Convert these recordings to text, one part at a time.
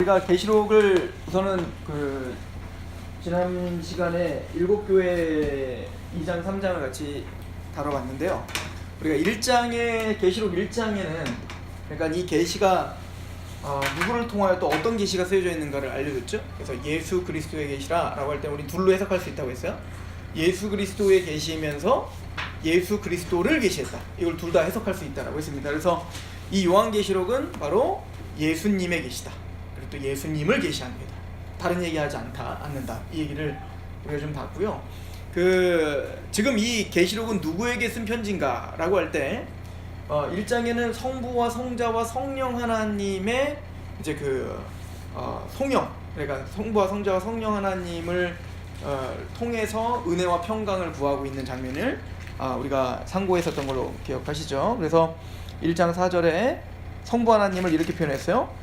제가 계시록을 우선은 지난 시간에 7교회 2장 3장을 같이 다뤄봤는데요. 우리가 1장에 계시록 1장에는 그러니까 이 계시가 누구를 통하여 또 어떤 계시가 쓰여져 있는가를 알려줬죠. 그래서 예수 그리스도의 계시라라고 할 때 우리 둘로 해석할 수 있다고 했어요. 예수 그리스도의 계시면서 예수 그리스도를 계시했다. 이걸 둘 다 해석할 수 있다라고 했습니다. 그래서 이 요한계시록은 바로 예수님의 계시다. 그리고 또 예수님을 계시하는 게다. 다른 얘기하지 않는다. 이 얘기를 우리가 좀 봤고요. 지금 이 계시록은 누구에게 쓴 편지인가라고 할 때 1장에는 성부와 성자와 성령 하나님의 이제 성령, 그러니까 성부와 성자와 성령 하나님을 통해서 은혜와 평강을 구하고 있는 장면을 우리가 상고했었던 걸로 기억하시죠. 그래서 1장 4절에 성부 하나님을 이렇게 표현했어요.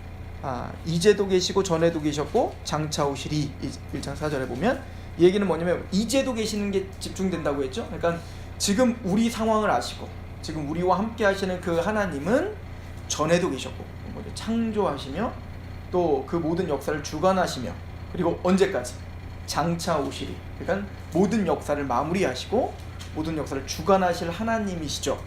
이제도 계시고 전에도 계셨고 장차 오시리. 1장 4절에 보면 이 얘기는 뭐냐면 이제도 계시는 게 집중된다고 했죠. 그러니까 지금 우리 상황을 아시고 지금 우리와 함께 하시는 그 하나님은 전에도 계셨고 창조하시며 또 그 모든 역사를 주관하시며 그리고 언제까지? 장차 오시리. 그러니까 모든 역사를 마무리하시고 모든 역사를 주관하실 하나님이시죠.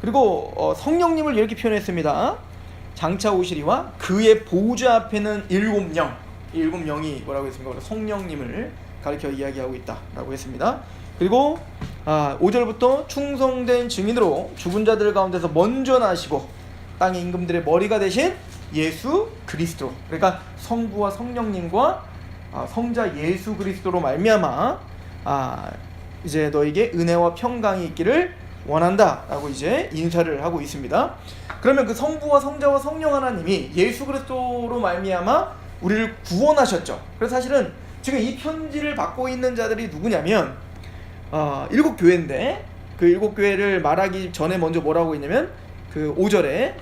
그리고 성령님을 이렇게 표현했습니다. 장차 오시리와 그의 보좌 앞에는 일곱 영이 뭐라고 했습니까? 성령님을 가리켜 이야기하고 있다라고 했습니다. 그리고 5절부터 충성된 증인으로 죽은 자들 가운데서 먼저 나시고 땅의 임금들의 머리가 되신 예수 그리스도, 그러니까 성부와 성령님과 성자 예수 그리스도로 말미암아 이제 너에게 은혜와 평강이 있기를 원한다라고 이제 인사를 하고 있습니다. 그러면 그 성부와 성자와 성령 하나님이 예수 그리스도로 말미암아 우리를 구원하셨죠. 그래서 사실은 지금 이 편지를 받고 있는 자들이 누구냐면 7교회인데 그 7교회를 말하기 전에 먼저 뭐라고 했냐면 5절에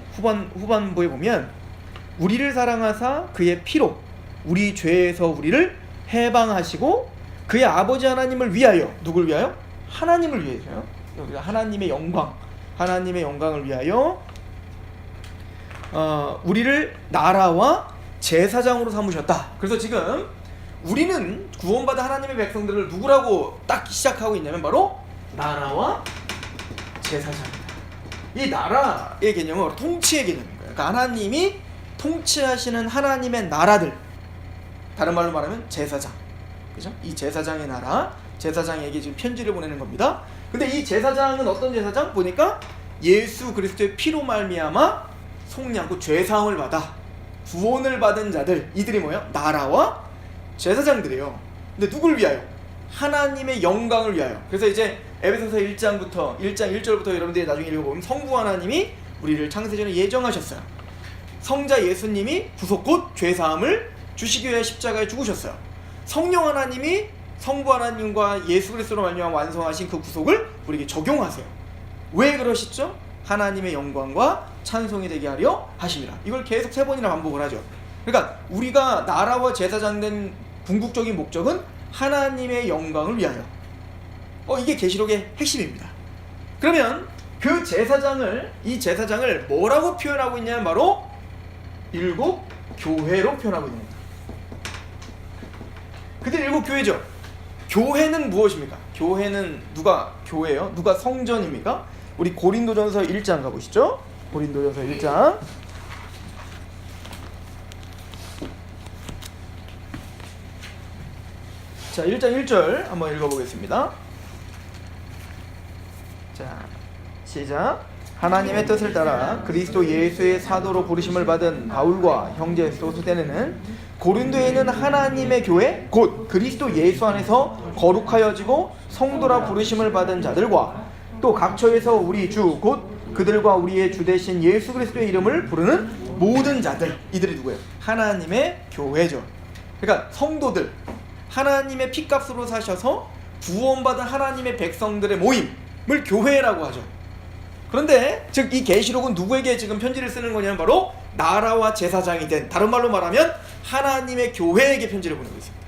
후반부에 보면 우리를 사랑하사 그의 피로 우리 죄에서 우리를 해방하시고 그의 아버지 하나님을 위하여, 누굴 위하여? 하나님을 위해서요. 여기가 하나님의 영광을 위하여 우리를 나라와 제사장으로 삼으셨다. 그래서 지금 우리는 구원받은 하나님의 백성들을 누구라고 딱 시작하고 있냐면 바로 나라와 제사장이다. 이 나라의 개념은 바로 통치의 개념인 거예요. 그러니까 하나님이 통치하시는 하나님의 나라들, 다른 말로 말하면 제사장, 그죠? 이 제사장의 나라, 제사장에게 지금 편지를 보내는 겁니다. 근데 이 제사장은 어떤 제사장? 보니까 예수 그리스도의 피로 말미암아 속리 않고 죄사함을 받아 구원을 받은 자들, 이들이 뭐예요? 나라와 제사장들이에요. 근데 누굴 위하여? 하나님의 영광을 위하여. 그래서 이제 에베소서 1장 1절부터 여러분들이 나중에 읽어보면 성부 하나님이 우리를 창세전에 예정하셨어요. 성자 예수님이 구속 곧 죄사함을 주시기 위해 십자가에 죽으셨어요. 성령 하나님이 성부 하나님과 예수 그리스도로 말미암아 완성하신 그 구속을 우리에게 적용하세요. 왜 그러시죠? 하나님의 영광과 찬송이 되게 하려 하심이라. 이걸 계속 3번이나 반복을 하죠. 그러니까 우리가 나라와 제사장 된 궁극적인 목적은 하나님의 영광을 위하여. 이게 계시록의 핵심입니다. 그러면 이 제사장을 뭐라고 표현하고 있냐면 바로 7 교회로 표현하고 있는 겁니다. 그들 7 교회죠. 교회는 무엇입니까? 교회는 누가 교회예요? 누가 성전입니까? 우리 고린도전서 1장 가보시죠. 고린도전서 1장. 자, 1장 1절 한번 읽어보겠습니다. 자, 시작. 하나님의 뜻을 따라 그리스도 예수의 사도로 부르심을 받은 바울과 형제 소스데네는 고린도에 있는 하나님의 교회 곧 그리스도 예수 안에서 거룩하여지고 성도라 부르심을 받은 자들과 또 각처에서 우리 주 곧 그들과 우리의 주 되신 예수 그리스도의 이름을 부르는 모든 자들, 이들이 누구예요? 하나님의 교회죠. 그러니까 성도들, 하나님의 피값으로 사셔서 구원받은 하나님의 백성들의 모임을 교회라고 하죠. 그런데 즉 이 계시록은 누구에게 지금 편지를 쓰는 거냐면 바로 나라와 제사장이 된, 다른 말로 말하면 하나님의 교회에게 편지를 보내고 있습니다.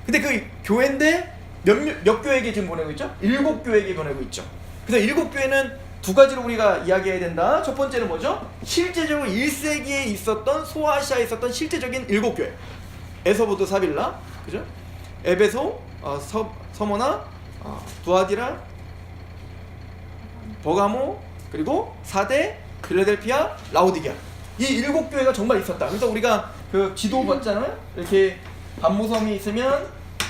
근데 그 교회인데 몇 교회에게 지금 보내고 있죠? 7 교회에게 보내고 있죠. 그래서 7 교회는 두 가지로 우리가 이야기해야 된다. 첫 번째는 뭐죠? 실제적으로 1세기에 있었던 소아시아에 있었던 실제적인 7교회. 에서보드 사빌라, 그죠? 에베소, 서머나, 두아디라, 버가모, 그리고 사대, 필라델피아, 라오디게아. 이 7교회가 정말 있었다. 그래서 우리가 그 지도 봤잖아요. 이렇게 반모섬이 있으면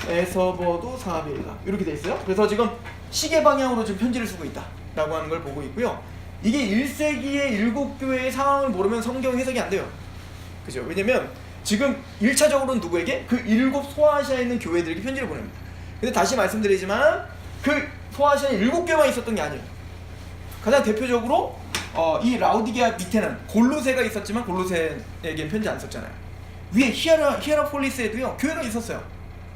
에서버두 사빌라 이렇게 돼 있어요. 그래서 지금 시계 방향으로 지금 편지를 쓰고 있다라고 하는 걸 보고 있고요. 이게 1세기의 7교회의 상황을 모르면 성경 해석이 안 돼요. 그죠? 왜냐면 지금 1차적으로는 누구에게? 그 7 소아시아에 있는 교회들에게 편지를 보냅니다. 근데 다시 말씀드리지만 그 소아시아에 7교회만 있었던 게 아니에요. 가장 대표적으로 이 라우디게아 밑에는 골로새가 있었지만 골로새에게 편지 안 썼잖아요. 위에 히에라폴리스에도요 교회가 있었어요.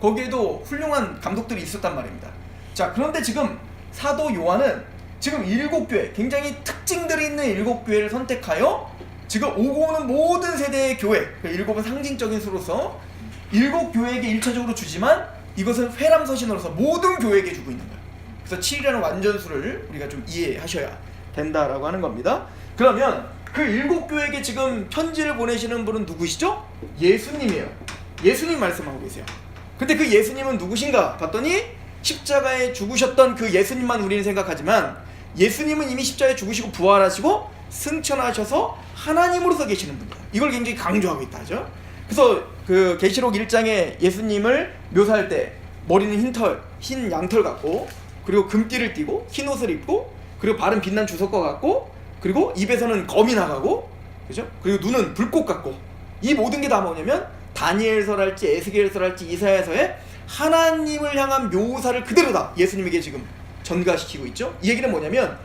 거기에도 훌륭한 감독들이 있었단 말입니다. 자, 그런데 지금 사도 요한은 지금 7교회, 굉장히 특징들이 있는 7교회를 선택하여 지금 오고 오는 모든 세대의 교회, 그 7은 상징적인 수로서 7교회에게 1차적으로 주지만 이것은 회람서신으로서 모든 교회에게 주고 있는 거예요. 그래서 7이라는 완전수를 우리가 좀 이해하셔야 된다라고 하는 겁니다. 그러면 그 7교회에게 지금 편지를 보내시는 분은 누구시죠? 예수님이에요. 예수님 말씀하고 계세요. 근데 그 예수님은 누구신가 봤더니 십자가에 죽으셨던 그 예수님만 우리는 생각하지만 예수님은 이미 십자가에 죽으시고 부활하시고 승천하셔서 하나님으로서 계시는 분이에요. 이걸 굉장히 강조하고 있다 하죠. 그래서 그 계시록 1장에 예수님을 묘사할 때 머리는 흰 양털 같고, 그리고 금띠를 띠고 흰 옷을 입고, 그리고 발은 빛난 주석과 같고, 그리고 입에서는 검이 나가고, 그죠? 그리고 눈은 불꽃 같고, 이 모든 게 다 뭐냐면 다니엘서랄지 에스겔서랄지 이사야서에 하나님을 향한 묘사를 그대로다 예수님에게 지금 전가시키고 있죠. 이 얘기는 뭐냐면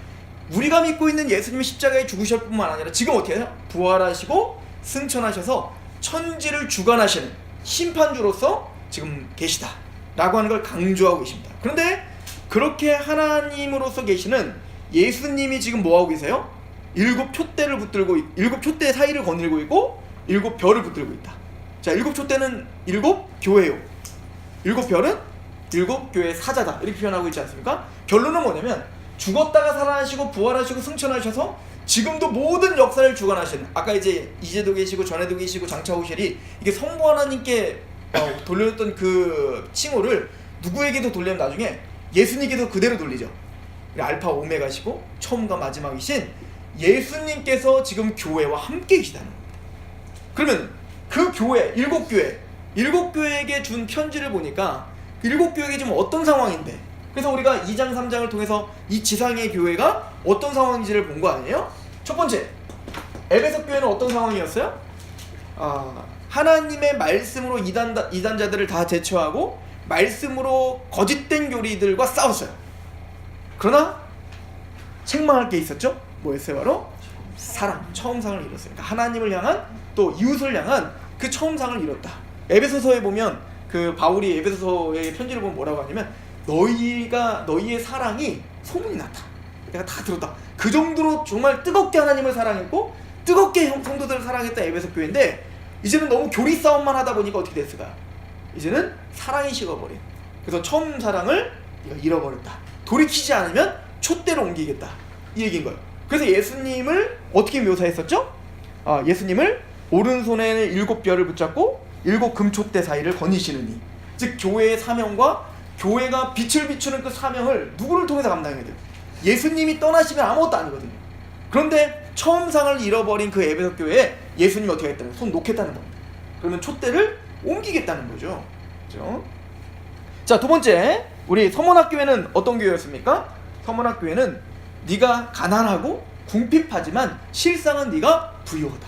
우리가 믿고 있는 예수님이 십자가에 죽으실 뿐만 아니라 지금 어떻게 해요? 부활하시고 승천하셔서 천지를 주관하시는 심판주로서 지금 계시다 라고 하는 걸 강조하고 계십니다. 그런데 그렇게 하나님으로서 계시는 예수님이 지금 뭐하고 계세요? 7 촛대를 붙들고 7 촛대 사이를 거닐고 있고 7 별을 붙들고 있다. 자, 7 촛대는 7 교회요. 7 별은 7 교회의 사자다 이렇게 표현하고 있지 않습니까? 결론은 뭐냐면 죽었다가 살아나시고 부활하시고 승천하셔서 지금도 모든 역사를 주관하시는, 아까 이제 이제도 계시고 전에도 계시고 장차 오실이 이게 성부 하나님께 돌렸던 그 칭호를 누구에게도 돌리면 나중에 예수님께도 그대로 돌리죠. 알파 오메가시고 처음과 마지막이신 예수님께서 지금 교회와 함께 계시다는 겁니다. 그러면 그 교회 7교회에게 준 편지를 보니까 7교회가 지금 어떤 상황인데, 그래서 우리가 2장 3장을 통해서 이 지상의 교회가 어떤 상황인지를 본 거 아니에요? 첫 번째, 에베소 교회는 어떤 상황이었어요? 하나님의 말씀으로 이단자들을 다 제쳐하고 말씀으로 거짓된 교리들과 싸웠어요. 그러나 책망할 게 있었죠? 뭐였어요? 바로 사랑, 처음상을 이뤘어요. 그러니까 하나님을 향한 또 이웃을 향한 그 처음상을 이뤘다. 에베소서에 보면 그 바울이 에베소서의 편지를 보면 뭐라고 하냐면 너희의 사랑이 소문이 났다. 내가 다 들었다. 그 정도로 정말 뜨겁게 하나님을 사랑했고 뜨겁게 성도들을 사랑했다 에베소 교회인데, 이제는 너무 교리 싸움만 하다 보니까 어떻게 됐을까? 이제는 사랑이 식어버린, 그래서 처음 사랑을 잃어버렸다. 돌이키지 않으면 촛대로 옮기겠다 이 얘기인 거예요. 그래서 예수님을 어떻게 묘사했었죠? 예수님을 오른손에는 7 별을 붙잡고 7 금촛대 사이를 거니시느니, 즉 교회의 사명과 교회가 빛을 비추는 그 사명을 누구를 통해서 감당해야 돼요? 예수님이 떠나시면 아무것도 아니거든요. 그런데 처음상을 잃어버린 그 에베소 교회에 예수님이 어떻게 했다는 거예요? 손 놓겠다는 겁니다. 그러면 촛대를 옮기겠다는 거죠. 그렇죠? 자, 두 번째, 우리 서문학교회는 어떤 교회였습니까? 서문학교회는 네가 가난하고 궁핍하지만 실상은 네가 부유하다.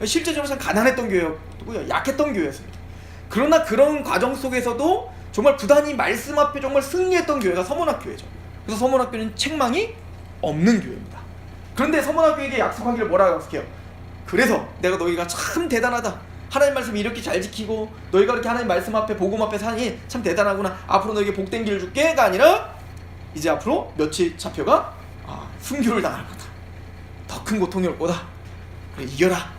실제적으로 가난했던 교회였고요, 약했던 교회였습니다. 그러나 그런 과정 속에서도 정말 부단히 말씀 앞에 정말 승리했던 교회가 서문학교회죠. 그래서 서문학교는 책망이 없는 교회입니다. 그런데 서문학교에게 약속하기를 뭐라고 약속해요? 그래서 내가 너희가 참 대단하다, 하나님 말씀 이렇게 잘 지키고 너희가 이렇게 하나님 말씀 앞에 복음 앞에 사니 참 대단하구나, 앞으로 너에게 복된 길을 줄게가 아니라 이제 앞으로 며칠 잡혀가 순교를 당할 거다, 더 큰 고통이 올 거다, 그래 이겨라.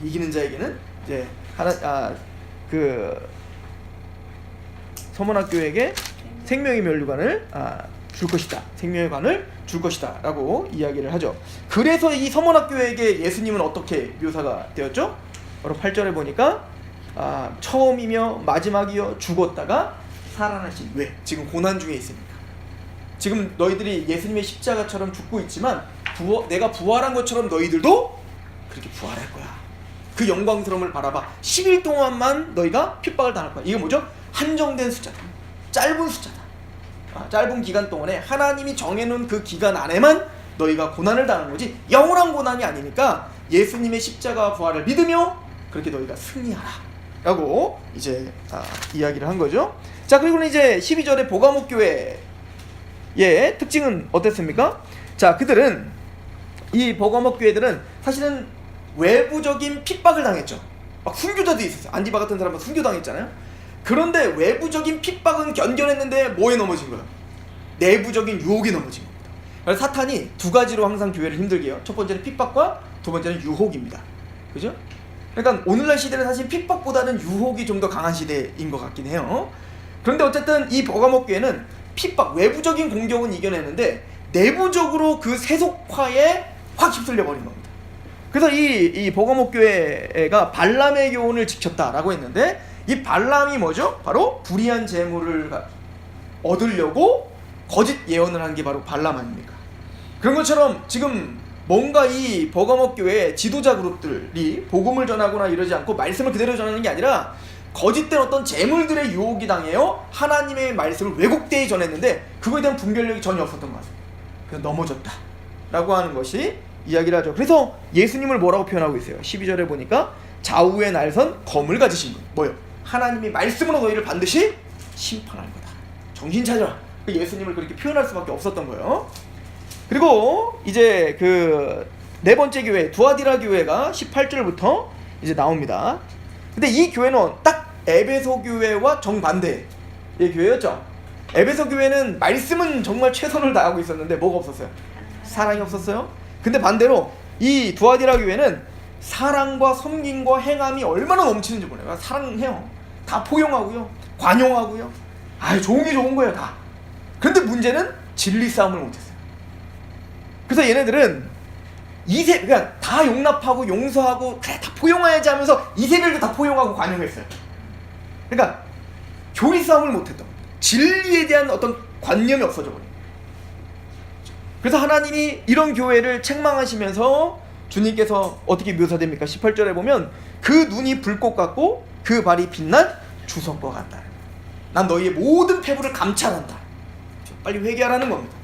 이기는 자에게는 이제 서문학교에게 생명의 면류관을 줄 것이다. 생명의 관을 줄 것이다 라고 이야기를 하죠. 그래서 이 서문학교에게 예수님은 어떻게 묘사가 되었죠? 바로 8절에 보니까 처음이며 마지막이요 죽었다가 살아나신. 왜? 지금 고난 중에 있으니까. 지금 너희들이 예수님의 십자가처럼 죽고 있지만 내가 부활한 것처럼 너희들도 그렇게 부활할 거야. 그 영광스러움을 바라봐. 10일 동안만 너희가 핍박을 당할 거야. 이게 뭐죠? 한정된 숫자다. 짧은 숫자다. 짧은 기간 동안에 하나님이 정해놓은 그 기간 안에만 너희가 고난을 당하는 거지 영원한 고난이 아니니까 예수님의 십자가 부활을 믿으며 그렇게 너희가 승리하라 라고 이제 이야기를 한 거죠. 자, 그리고는 이제 12절에 보가목 교회의 특징은 어땠습니까? 자, 그들은 이 보가목 교회들은 사실은 외부적인 핍박을 당했죠. 막 순교자도 있었어요. 안디바 같은 사람은 순교당했잖아요. 그런데 외부적인 핍박은 견뎌냈는데 뭐에 넘어진 거예요? 내부적인 유혹에 넘어진 겁니다. 그래서 사탄이 두 가지로 항상 교회를 힘들게 해요. 첫 번째는 핍박과 두 번째는 유혹입니다. 그죠? 그러니까 오늘날 시대는 사실 핍박보다는 유혹이 좀 더 강한 시대인 것 같긴 해요. 그런데 어쨌든 이 버가목 교회는 핍박, 외부적인 공격은 이겨내는데 내부적으로 그 세속화에 확 휩쓸려 버린 겁니다. 그래서 이 버가목 교회가 발람의 교훈을 지켰다라고 했는데 이 발람이 뭐죠? 바로 불의한 재물을 얻으려고 거짓 예언을 한 게 바로 발람 아닙니까? 그런 것처럼 지금 뭔가 이 버가목 교회의 지도자 그룹들이 복음을 전하거나 이러지 않고 말씀을 그대로 전하는 게 아니라 거짓된 어떤 재물들의 유혹이 당해요. 하나님의 말씀을 왜곡되게 전했는데 그거에 대한 분별력이 전혀 없었던 것 같습니다. 그래서 넘어졌다 라고 하는 것이 이야기를 하죠. 그래서 예수님을 뭐라고 표현하고 있어요? 12절에 보니까 좌우에 날선 검을 가지신 분. 뭐요? 하나님이 말씀으로 너희를 반드시 심판할 거다. 정신 차려라. 예수님을 그렇게 표현할 수밖에 없었던 거예요. 그리고 이제 그 네 번째 교회 두아디라 교회가 18절부터 이제 나옵니다. 근데 이 교회는 딱 에베소 교회와 정반대의 교회였죠. 에베소 교회는 말씀은 정말 최선을 다하고 있었는데 뭐가 없었어요? 사랑이 없었어요. 근데 반대로 이 두아디라 교회는 사랑과 섬김과 행함이 얼마나 넘치는지 몰라요. 사랑해요. 다 포용하고요. 관용하고요. 좋은 게 좋은 거예요, 다. 그런데 문제는 진리 싸움을 못했어요. 그래서 얘네들은 그냥 다 용납하고 용서하고 그래 다 포용해야지 하면서 이세벨도 다 포용하고 관용했어요. 그러니까 교리 싸움을 못했던 겁니다. 진리에 대한 어떤 관념이 없어져 버린 거예요. 그래서 하나님이 이런 교회를 책망하시면서 주님께서 어떻게 묘사됩니까? 18절에 보면 그 눈이 불꽃 같고 그 발이 빛난 주석과 같다. 난 너희의 모든 패부를 감찰한다. 빨리 회개하라는 겁니다.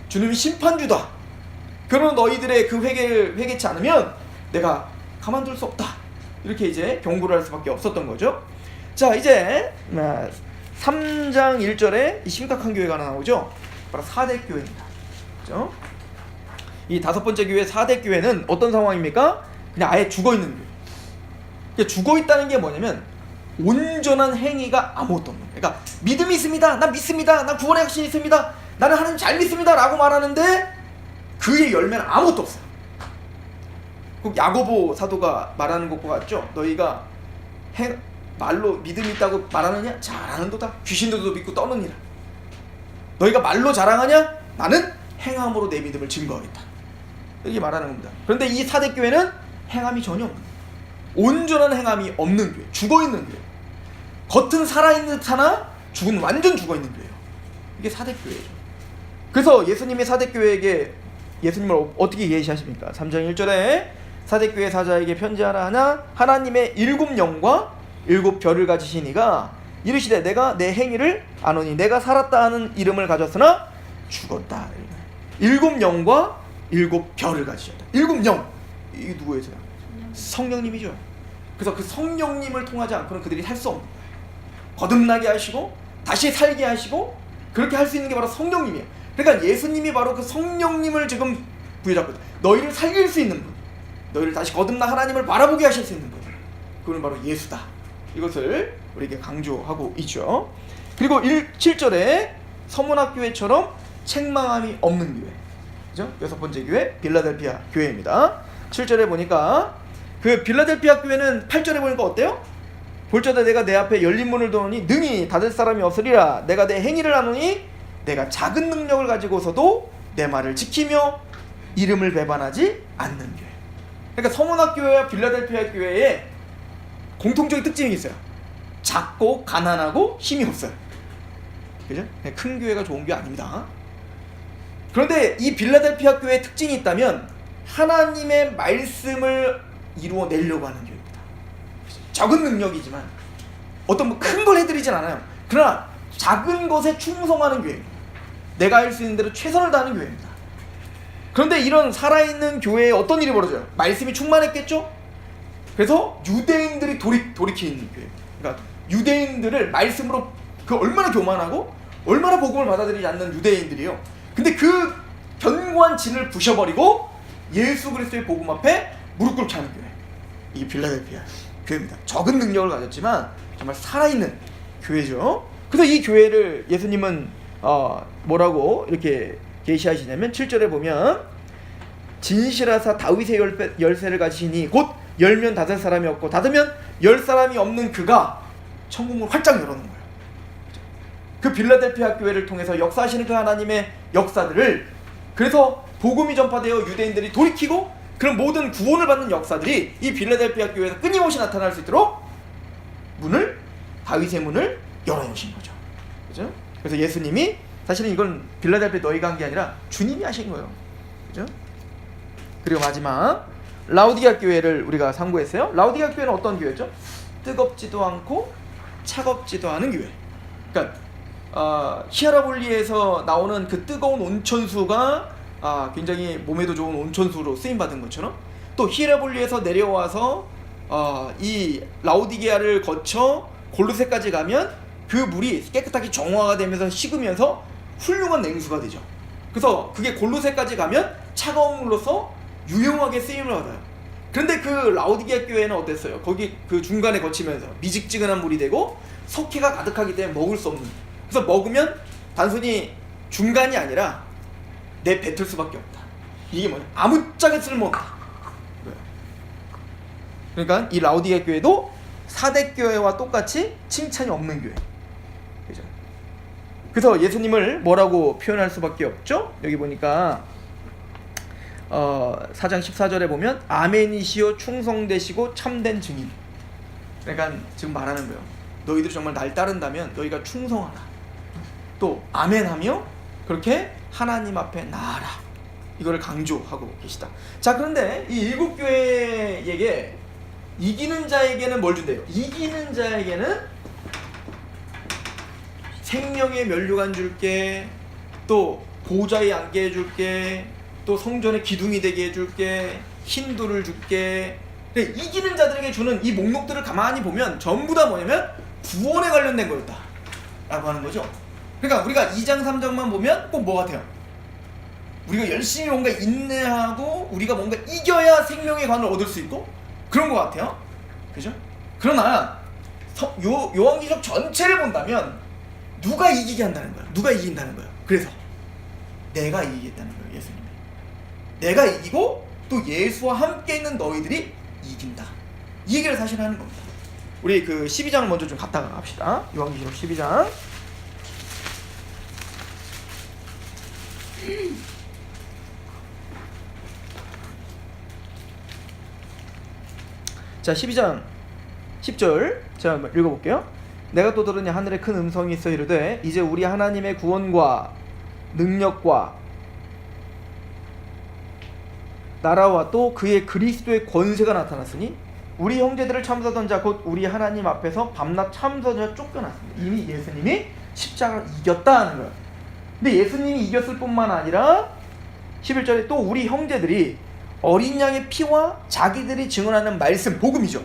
주님이 심판주다. 그러나 너희들의 그 회개를 회개치 않으면 내가 가만둘 수 없다. 이렇게 이제 경고를 할 수밖에 없었던 거죠. 자, 이제 3장 1절에 이 심각한 교회가 하나 나오죠. 바로 사대 교회입니다. 그렇죠? 이 다섯 번째 교회 사대 교회는 어떤 상황입니까? 그냥 아예 죽어있는 교회. 죽어있다는 게 뭐냐면 온전한 행위가 아무것도 없는 거예요. 그러니까 믿음이 있습니다. 난 믿습니다. 난 구원의 확신이 있습니다. 나는 하나님 잘 믿습니다 라고 말하는데 그의 열매는 아무것도 없어요. 꼭 야고보 사도가 말하는 것과 같죠. 너희가 말로 믿음이 있다고 말하느냐? 잘하는도다. 귀신들도 믿고 떠느니라. 너희가 말로 자랑하냐? 나는 행함으로 내 믿음을 증거하겠다. 이렇게 말하는 겁니다. 그런데 이 사대교회는 행함이 전혀 없는 거예요. 온전한 행함이 없는 교회, 죽어있는 교회. 겉은 살아있는 듯 하나 죽은 완전 죽어있는 교회예요. 이게 사대교회죠. 그래서 예수님이 사대교회에게 예수님을 어떻게 예시하십니까? 3장 1절에 사대교회 사자에게 편지하라 하나 하나님의 7영과 7별을 가지신 이가 이르시되 내가 내 행위를 아노니 내가 살았다 하는 이름을 가졌으나 죽었다. 7영과 7별을 가지셨다. 7영 이게 누구예요? 성령님이죠. 그래서 그 성령님을 통하지 않고는 그들이 살 수 없는 거예요. 거듭나게 하시고 다시 살게 하시고 그렇게 할 수 있는 게 바로 성령님이에요. 그러니까 예수님이 바로 그 성령님을 지금 부여잡고 너희를 살릴 수 있는 분, 너희를 다시 거듭나 하나님을 바라보게 하실 수 있는 분, 그분은 바로 예수다. 이것을 우리에게 강조하고 있죠. 그리고 7절에 서문학교회처럼 책망함이 없는 교회, 그죠? 여섯 번째 교회 빌라델피아 교회입니다. 7절에 보니까 그 빌라델피아 교회는 8절에 보니까 어때요? 볼지어다 내가 내 앞에 열린 문을 두노니 능히 닫을 사람이 없으리라. 내가 내 행위를 아노니 내가 작은 능력을 가지고서도 내 말을 지키며 이름을 배반하지 않는 교회. 그러니까 서문학 교회와 빌라델피아 교회에 공통적인 특징이 있어요. 작고 가난하고 힘이 없어요. 그죠? 큰 교회가 좋은 게 아닙니다. 그런데 이 빌라델피아 교회의 특징이 있다면 하나님의 말씀을 이루어내려고 하는 교회입니다. 적은 능력이지만 어떤 뭐 큰 걸 해드리진 않아요. 그러나 작은 것에 충성하는 교회입니다. 내가 할 수 있는 대로 최선을 다하는 교회입니다. 그런데 이런 살아있는 교회에 어떤 일이 벌어져요? 말씀이 충만했겠죠? 그래서 유대인들이 돌이키는 교회입니다. 그러니까 유대인들을 말씀으로 그 얼마나 교만하고 얼마나 복음을 받아들이지 않는 유대인들이요. 근데 그 견고한 진을 부셔버리고 예수 그리스도의 복음 앞에 무릎 꿇게 하는 교회. 이게 빌라델피아 교회입니다. 적은 능력을 가졌지만 정말 살아있는 교회죠. 그래서 이 교회를 예수님은 뭐라고 이렇게 계시하시냐면 7절에 보면 진실하사 다윗의 열쇠를 가지시니 곧 열면 닫을 사람이 없고 닫으면 열 사람이 없는 그가 천국문을 활짝 열어놓은 거예요. 그 빌라델피아 교회를 통해서 역사하시는 그 하나님의 역사들을, 그래서 복음이 전파되어 유대인들이 돌이키고 그런 모든 구원을 받는 역사들이 이 빌라델피아 교회에서 끊임없이 나타날 수 있도록 다윗의 문을 열어놓으신 거죠. 그죠? 그래서 예수님이 사실은 이건 빌라델피아 너희가 한 게 아니라 주님이 하신 거예요. 그죠? 그리고 마지막 라우디게아 교회를 우리가 상고했어요. 라우디게아 교회는 어떤 교회죠? 뜨겁지도 않고 차갑지도 않은 교회. 그러니까 히에라볼리에서 나오는 그 뜨거운 온천수가 굉장히 몸에도 좋은 온천수로 쓰임받은 것처럼, 또 히에라볼리에서 내려와서 이 라우디게아를 거쳐 골로새까지 가면 그 물이 깨끗하게 정화가 되면서 식으면서 훌륭한 냉수가 되죠. 그래서 그게 골로새까지 가면 차가운 물로서 유용하게 쓰임을 받아요. 그런데 그 라우디게아 교회는 어땠어요? 거기 그 중간에 거치면서 미직지근한 물이 되고 석회가 가득하기 때문에 먹을 수 없는, 그래서 먹으면 단순히 중간이 아니라 내 뱉을 수밖에 없다. 이게 뭐냐? 아무짝에 쓸모없다. 그러니까 이 라우디게아 교회도 사대 교회와 똑같이 칭찬이 없는 교회. 그죠? 그래서 예수님을 뭐라고 표현할 수밖에 없죠? 여기 보니까 4장 14절에 보면 아멘이시오 충성되시고 참된 증인. 그러니까 지금 말하는 거예요. 너희들이 정말 날 따른다면 너희가 충성하라. 또 아멘하며 그렇게 하나님 앞에 나아라. 이거를 강조하고 계시다. 자, 그런데 이 일곱 교회에게 이기는 자에게는 뭘 준대요? 이기는 자에게는 생명의 면류관 줄게, 또 보좌에 앉게 해줄게, 또 성전의 기둥이 되게 해줄게, 흰돌을 줄게. 이기는 자들에게 주는 이 목록들을 가만히 보면 전부 다 뭐냐면 구원에 관련된 거였다 라고 하는 거죠. 그러니까 우리가 2장 3장만 보면 꼭 뭐 같아요? 우리가 열심히 뭔가 인내하고 우리가 뭔가 이겨야 생명의 관을 얻을 수 있고 그런 것 같아요. 그죠? 그러나 요한기적 전체를 본다면 누가 이기게 한다는 거야? 누가 이긴다는 거야? 그래서 내가 이기겠다는 거예요. 예수님이 내가 이기고 또 예수와 함께 있는 너희들이 이긴다, 이 얘기를 사실 하는 겁니다. 우리 그 12장을 먼저 좀 갔다가 갑시다. 요한기적 12장. 자, 12장 10절 제가 읽어볼게요. 내가 또 들으니 하늘에 큰 음성이 있어 이르되 이제 우리 하나님의 구원과 능력과 나라와 또 그의 그리스도의 권세가 나타났으니 우리 형제들을 참사던 자 곧 우리 하나님 앞에서 밤낮 참사던 자 쫓겨났습니다. 이미 예수님이 십자가를 이겼다는 거예요. 근데 예수님이 이겼을 뿐만 아니라 11절에 또 우리 형제들이 어린 양의 피와 자기들이 증언하는 말씀, 복음이죠.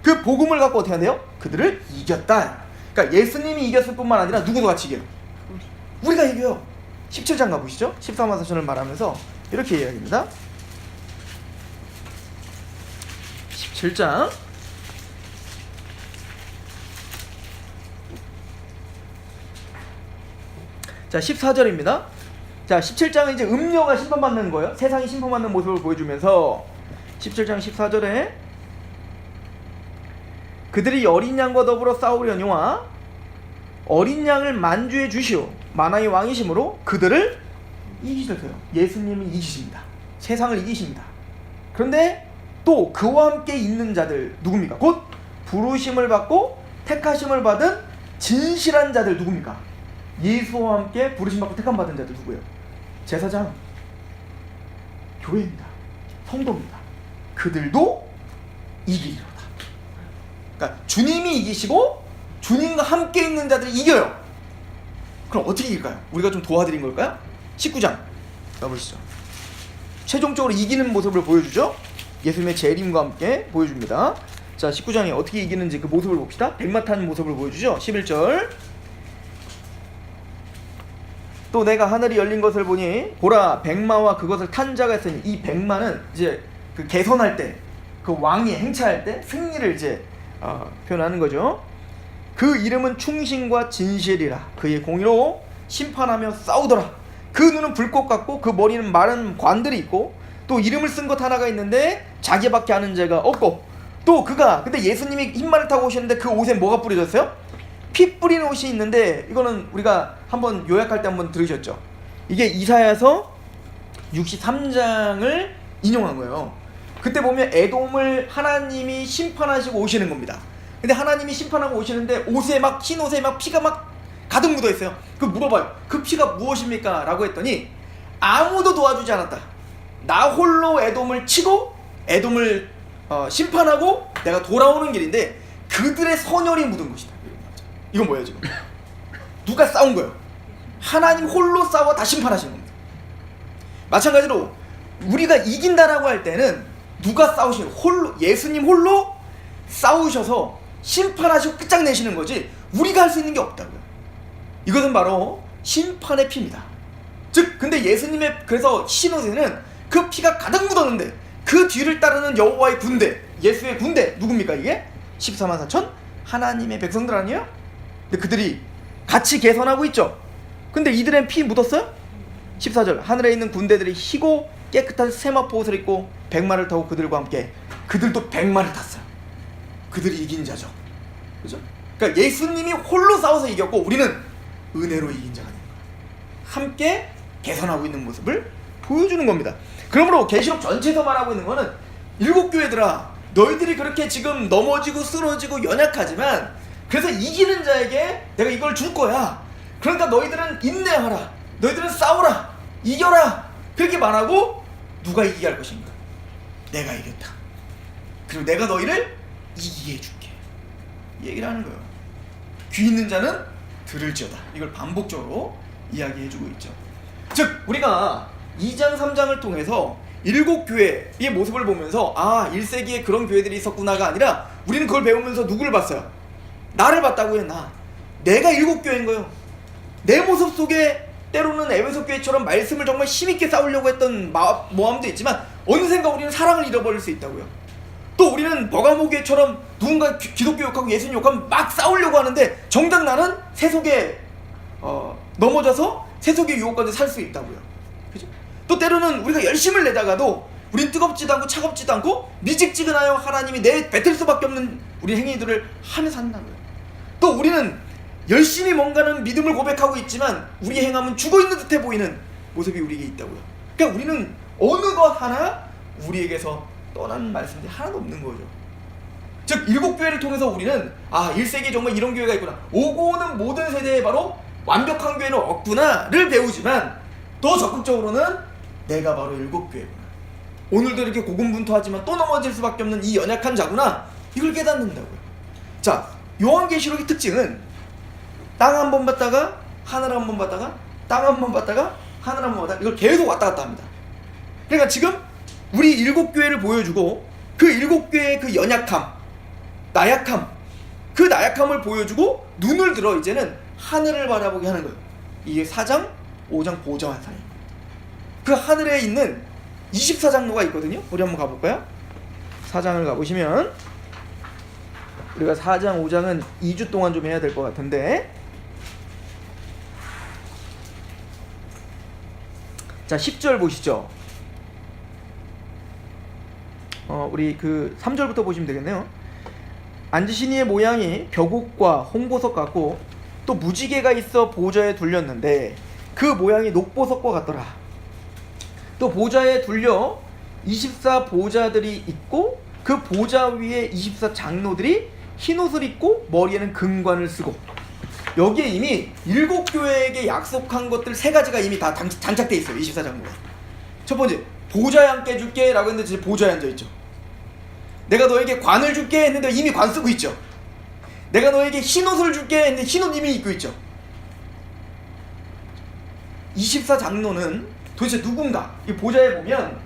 그 복음을 갖고 어떻게 한대요? 그들을 이겼다. 그러니까 예수님이 이겼을 뿐만 아니라 누구도 같이 이겨요. 우리가 이겨요. 17장 가보시죠. 13마사전을 말하면서 이렇게 이야기합니다. 17장 자 14절입니다. 자 17장은 이제 음녀가 심판받는 거예요. 세상이 심판받는 모습을 보여주면서 17장 14절에 그들이 어린 양과 더불어 싸우려니와 어린 양을 만주해 주시오 만왕의 왕이심으로 그들을 이기셨어요. 예수님이 이기십니다. 세상을 이기십니다. 그런데 또 그와 함께 있는 자들 누굽니까? 곧 부르심을 받고 택하심을 받은 진실한 자들 누굽니까? 예수와 함께 부르심 받고 택함 받은 자들 누구예요? 제사장, 교회입니다. 성도입니다. 그들도 이기리로다. 그러니까 주님이 이기시고 주님과 함께 있는 자들이 이겨요. 그럼 어떻게 이길까요? 우리가 좀 도와드린 걸까요? 19장 가보시죠. 최종적으로 이기는 모습을 보여주죠. 예수님의 재림과 함께 보여줍니다. 자, 19장에 어떻게 이기는지 그 모습을 봅시다. 백마 타는 모습을 보여주죠. 11절. 또 내가 하늘이 열린 것을 보니 보라 백마와 그것을 탄 자가 있으니, 이 백마는 이제 그 개선할 때, 그 왕이 행차할 때 승리를 이제 표현하는 거죠. 그 이름은 충신과 진실이라. 그의 공의로 심판하며 싸우더라. 그 눈은 불꽃 같고 그 머리는 마른 관들이 있고, 또 이름을 쓴 것 하나가 있는데 자기밖에 아는 자가 없고, 또 그가, 근데 예수님이 흰말을 타고 오시는데 그 옷에 뭐가 뿌려졌어요? 피 뿌리는 옷이 있는데, 이거는 우리가 한번 요약할 때 한번 들으셨죠? 이게 이사야서 63장을 인용한 거예요. 그때 보면 에돔을 하나님이 심판하시고 오시는 겁니다. 근데 하나님이 심판하고 오시는데 옷에 막, 흰 옷에 막 피가 막 가득 묻어 있어요. 그 물어봐요. 그 피가 무엇입니까? 라고 했더니 아무도 도와주지 않았다. 나 홀로 에돔을 치고 에돔을 심판하고 내가 돌아오는 길인데 그들의 선혈이 묻은 것이다. 이건 뭐예요 지금? 누가 싸운 거예요? 하나님 홀로 싸워 다 심판하시는 겁니다. 마찬가지로 우리가 이긴다라고 할 때는 누가 싸우시는, 홀로, 예수님 홀로 싸우셔서 심판하시고 끝장내시는 거지 우리가 할 수 있는 게 없다고요. 이것은 바로 심판의 피입니다. 즉, 근데 예수님의 그래서 흰옷에는 그 피가 가득 묻었는데 그 뒤를 따르는 여호와의 군대, 예수의 군대 누굽니까? 이게 14만 4천 하나님의 백성들 아니에요? 근데 그들이 같이 개선하고 있죠. 근데 이들의 피 묻었어요? 14절. 하늘에 있는 군대들이 희고 깨끗한 세마포 옷을 입고 백마를 타고 그들과 함께, 그들도 백마를 탔어요. 그들이 이긴 자죠. 그죠? 그러니까 예수님이 홀로 싸워서 이겼고 우리는 은혜로 이긴 자가 됩니다. 함께 개선하고 있는 모습을 보여주는 겁니다. 그러므로 계시록 전체에서 말하고 있는 거는, 일곱 교회들아, 너희들이 그렇게 지금 넘어지고 쓰러지고 연약하지만 그래서 이기는 자에게 내가 이걸 줄 거야. 그러니까 너희들은 인내하라. 너희들은 싸우라. 이겨라. 그렇게 말하고 누가 이기게 할 것인가? 내가 이겼다. 그리고 내가 너희를 이기게 해줄게. 이 얘기를 하는 거예요. 귀 있는 자는 들을지어다. 이걸 반복적으로 이야기해주고 있죠. 즉, 우리가 2장 3장을 통해서 일곱 교회의 모습을 보면서 1세기에 그런 교회들이 있었구나가 아니라 우리는 그걸 배우면서 누구를 봤어요? 나를 봤다고요. 내가 일곱 교회인 거예요. 내 모습 속에 때로는 에베소 교회처럼 말씀을 정말 힘있게 싸우려고 했던 모함도 있지만 어느샌가 우리는 사랑을 잃어버릴 수 있다고요. 또 우리는 버가모 교회처럼 누군가 기독교 욕하고 예수님 욕하면 막 싸우려고 하는데 정작 나는 세속에 넘어져서 세속의 유혹 가운데 살 수 있다고요. 그죠? 또 때로는 우리가 열심을 내다가도 우린 뜨겁지도 않고 차갑지도 않고 미직지근하여 하나님이 내 뱉을 수밖에 없는 우리 행위들을 하며 산다고요. 또 우리는 열심히 뭔가는 믿음을 고백하고 있지만 우리의 행함은 죽어있는 듯해 보이는 모습이 우리에게 있다고요. 그러니까 우리는 어느 것 하나 우리에게서 떠나는 말씀들이 하나도 없는 거죠. 즉, 일곱 교회를 통해서 우리는 1세기에 정말 이런 교회가 있구나, 오고 오는 모든 세대에 바로 완벽한 교회는 없구나를 배우지만 더 적극적으로는 내가 바로 일곱 교회구나, 오늘도 이렇게 고군분투하지만 또 넘어질 수밖에 없는 이 연약한 자구나, 이걸 깨닫는다고요. 자, 요한계시록의 특징은 땅 한 번 봤다가 하늘 한 번 봤다가 땅 한 번 봤다가 하늘 한 번 봤다가 이걸 계속 왔다 갔다 합니다. 그러니까 지금 우리 일곱 교회를 보여주고 그 일곱 교회의 그 연약함, 나약함, 그 나약함을 보여주고 눈을 들어 이제는 하늘을 바라보게 하는 거예요. 이게 4장, 5장 보정한 사이. 그 하늘에 있는 24장로가 있거든요. 우리 한번 가볼까요? 4장을 가보시면, 우리가 4장, 5장은 2주 동안 좀 해야 될 것 같은데, 자, 10절 보시죠. 우리 그 3절부터 보시면 되겠네요. 앉으신 이의 모양이 벽옥과 홍보석 같고 또 무지개가 있어 보좌에 둘렸는데 그 모양이 녹보석과 같더라. 또 보좌에 둘려 24 보좌들이 있고 그 보좌 위에 24 장로들이 흰옷을 입고 머리에는 금관을 쓰고. 여기에 이미 7교회에게 약속한 것들 3가지가 이미 다 장착돼 있어요. 24 장로가. 첫 번째, 보좌에 앉게 해줄게 라고 했는데 지금 보좌에 앉아있죠. 내가 너에게 관을 줄게 했는데 이미 관 쓰고 있죠. 내가 너에게 흰옷을 줄게 했는데 흰옷 이미 입고 있죠. 24 장로는 도대체 누군가? 이 보좌에 보면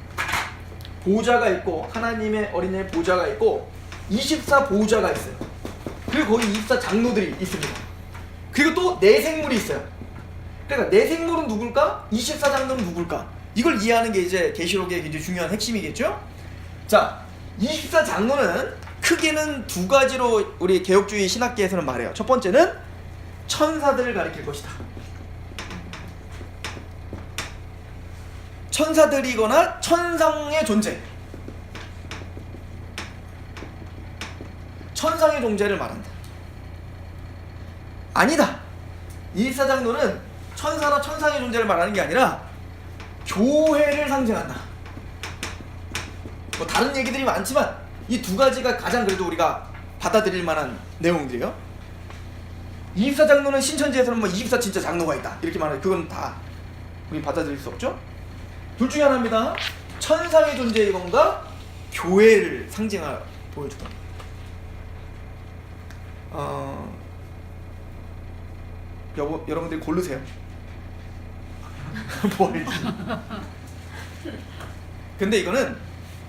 보좌가 있고 하나님의 어린이의 보좌가 있고 24 보좌가 있어요. 그리고 거기 24 장로들이 있습니다. 그리고 또 내생물이 있어요. 그러니까 내생물은 누굴까? 24 장로는 누굴까? 이걸 이해하는 게 이제 계시록의 굉장히 중요한 핵심이겠죠? 자, 24 장로는 크게는 2가지로 우리 개혁주의 신학계에서는 말해요. 첫 번째는 천사들을 가리킬 것이다. 천사들이거나 천상의 존재. 천상의 존재를 말한다. 아니다. 24 장로는 천사나 천상의 존재를 말하는 게 아니라 교회를 상징한다. 뭐 다른 얘기들이 많지만 이 2가지가 가장 그래도 우리가 받아들일 만한 내용들이에요. 24 장로는 신천지에서는 뭐 24 진짜 장로가 있다 이렇게 말해요. 그건 다 우리 받아들일 수 없죠. 둘 중에 하나입니다. 천상의 존재이건가 교회를 상징하여 보여주건. 여러분들이 고르세요. 뭐 할지. 근데 이거는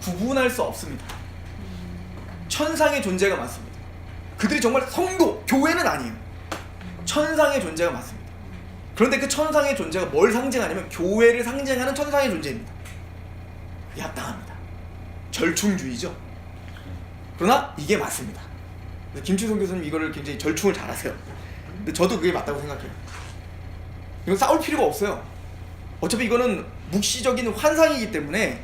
구분할 수 없습니다. 천상의 존재가 맞습니다. 그들이 정말 성도, 교회는 아니에요. 천상의 존재가 맞습니다. 그런데 그 천상의 존재가 뭘 상징하냐면 교회를 상징하는 천상의 존재입니다. 그게 합당합니다. 절충주의죠. 그러나 이게 맞습니다. 김치성 교수님 이거를 굉장히 절충을 잘하세요. 근데 저도 그게 맞다고 생각해요. 이건 싸울 필요가 없어요. 어차피 이거는 묵시적인 환상이기 때문에.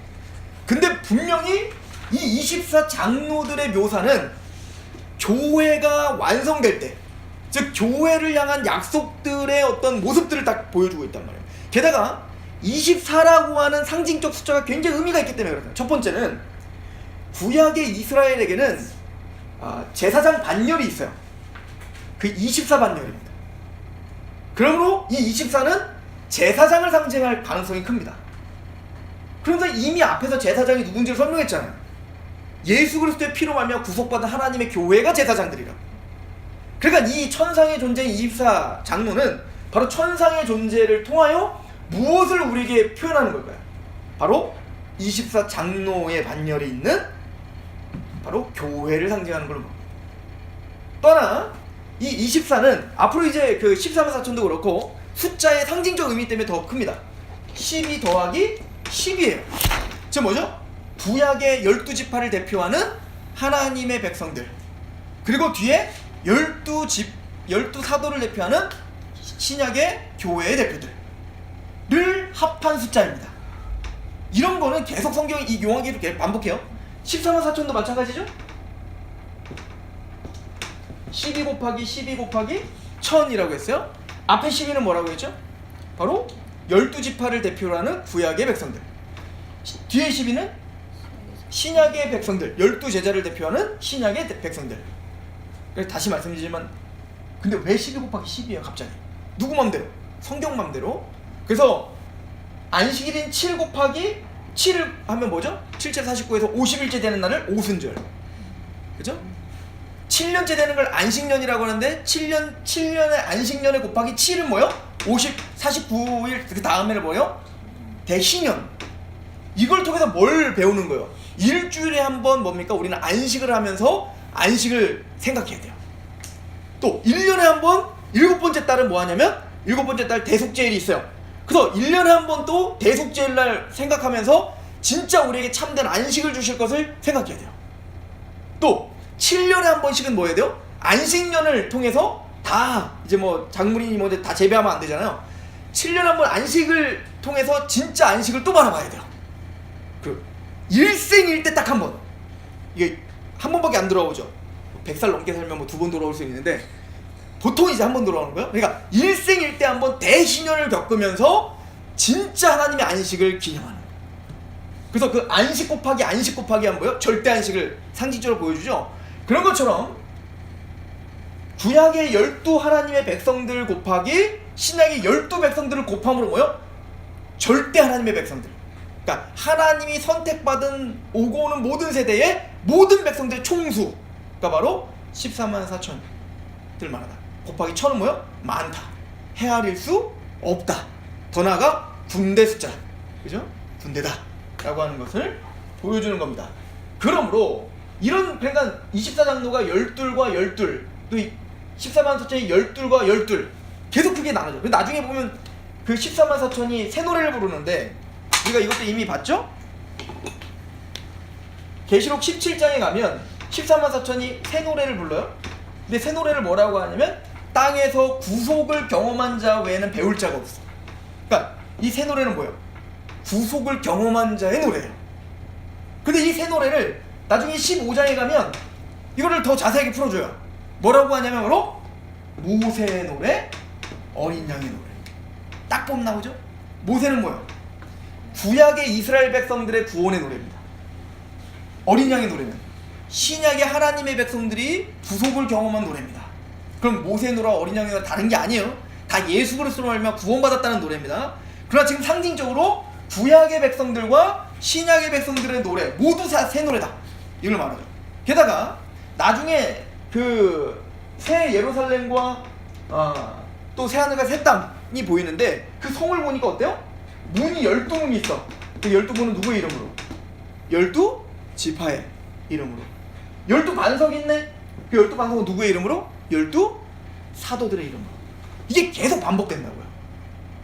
근데 분명히 이 24 장로들의 묘사는 교회가 완성될 때, 즉 교회를 향한 약속들의 어떤 모습들을 딱 보여주고 있단 말이에요. 게다가 24라고 하는 상징적 숫자가 굉장히 의미가 있기 때문에 그렇습니다. 첫 번째는 구약의 이스라엘에게는 제사장 반열이 있어요. 그 24 반열입니다. 그러므로 이 24는 제사장을 상징할 가능성이 큽니다. 그런데 이미 앞에서 제사장이 누군지를 설명했잖아요. 예수 그리스도의 피로 말미암아 구속받은 하나님의 교회가 제사장들이라. 그러니까 이 천상의 존재인 24 장로는 바로 천상의 존재를 통하여 무엇을 우리에게 표현하는 걸까요? 바로 24 장로의 반열이 있는 바로 교회를 상징하는 걸로 봅니다. 또 하나, 이 24는 앞으로 이제 그 14만 4천도 그렇고 숫자의 상징적 의미 때문에 더 큽니다. 12 더하기 10이에요. 즉 뭐죠? 구약의 12지파를 대표하는 하나님의 백성들, 그리고 뒤에 12사도를 대표하는 신약의 교회의 대표들을 합한 숫자입니다. 이런 거는 계속 성경이 이 용하기로 계속 반복해요. 14만 4천도 마찬가지죠? 12 곱하기 12 곱하기 1000이라고 했어요. 앞에 12는 뭐라고 했죠? 바로 12지파를 대표로 하는 구약의 백성들. 뒤에 12는 신약의 백성들, 12제자를 대표하는 신약의 백성들. 그래서 다시 말씀드리지만, 근데 왜 12 곱하기 10이에요 갑자기? 누구 맘대로? 성경 맘대로. 그래서 안식일인 7 곱하기 7을 하면 뭐죠? 7째 49에서 50일째 되는 날을 오순절, 그죠? 7년째 되는 걸 안식년이라고 하는데 7년의 안식년에 곱하기 7은 뭐요? 49일 그 다음에는 뭐요? 대신년. 이걸 통해서 뭘 배우는 거예요? 일주일에 한 번 뭡니까? 우리는 안식을 하면서 안식을 생각해야 돼요. 또 1년에 한 번 7번째 달은 뭐 하냐면 7번째 달 대속제일이 있어요. 그래서 1년에 한 번 또 대속제일 날 생각하면서 진짜 우리에게 참된 안식을 주실 것을 생각해야 돼요. 또 7년에 한 번씩은 뭐 해야 돼요? 안식년을 통해서 다 이제 뭐 작물이니 뭐 다 재배하면 안 되잖아요. 7년에 한 번 안식을 통해서 진짜 안식을 또 바라봐야 돼요. 그 일생일 때 딱 한 번. 이게 한 번밖에 안 돌아오죠. 100살 넘게 살면 뭐 2번 돌아올 수 있는데 보통 이제 한 번 돌아오는 거예요. 그러니까 일생일대 한 번 대신연을 겪으면서 진짜 하나님의 안식을 기념하는 거예요. 그래서 그 안식 곱하기 한 뭐예요? 절대 안식을 상징적으로 보여주죠. 그런 것처럼 구약의 12 하나님의 백성들 곱하기 신약의 12 백성들을 곱함으로 뭐예요? 절대 하나님의 백성들. 그러니까 하나님이 선택받은 오고 오는 모든 세대의 모든 백성들의 총수가 바로 14만 4천들 말하다. 곱하기 1000은 뭐예요? 많다. 헤아릴 수 없다. 더 나아가 군대 숫자, 그죠? 군대다 라고 하는 것을 보여주는 겁니다. 그러므로 이런, 그러니까 24장로가 12과 12, 또 14만 4천이 12과 12 계속 크게 나눠져. 나중에 보면 그 14만 4천이 새 노래를 부르는데, 우리가 이것도 이미 봤죠? 계시록 17장에 가면 14만 4천이 새 노래를 불러요. 근데 새 노래를 뭐라고 하냐면 땅에서 구속을 경험한 자 외에는 배울 자가 없어. 그러니까 이 새 노래는 뭐예요? 구속을 경험한 자의 노래예요. 근데 이 새 노래를 나중에 15장에 가면 이거를 더 자세하게 풀어줘요. 뭐라고 하냐면 바로 모세의 노래, 어린 양의 노래. 딱 보면 나오죠? 모세는 뭐예요? 구약의 이스라엘 백성들의 구원의 노래입니다. 어린 양의 노래는 신약의 하나님의 백성들이 구속을 경험한 노래입니다. 그럼 모세의 노래와 어린 양의 노래가 다른 게 아니에요. 다 예수 그리스도로 말미암아 구원받았다는 노래입니다. 그러나 지금 상징적으로 구약의 백성들과 신약의 백성들의 노래 모두 다 새 노래다, 이걸 말하죠. 게다가 나중에 그 새 예루살렘과 또 새 하늘과 새 땅이 보이는데 그 성을 보니까 어때요? 문이 12문이 있어. 그 12문은 누구의 이름으로? 12지파의 이름으로. 12반석이 있네. 그 12반석은 누구의 이름으로? 12사도들의 이름으로. 이게 계속 반복된다고요.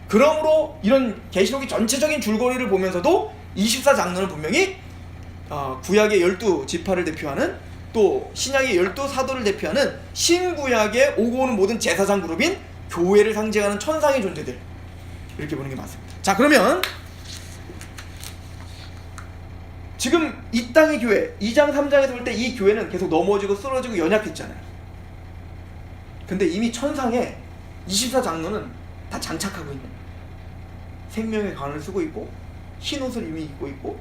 그러므로 이런 계시록의 전체적인 줄거리를 보면서도 24장로는 분명히 구약의 12지파를 대표하는, 또 신약의 12사도를 대표하는 신구약의 오고 오는 모든 제사장 그룹인 교회를 상징하는 천상의 존재들, 이렇게 보는 게 맞습니다. 자, 그러면 지금 이 땅의 교회 2장 3장에서 볼 때 이 교회는 계속 넘어지고 쓰러지고 연약했잖아요. 근데 이미 천상에 24장로는 다 장착하고 있는, 생명의 관을 쓰고 있고 흰 옷을 이미 입고 있고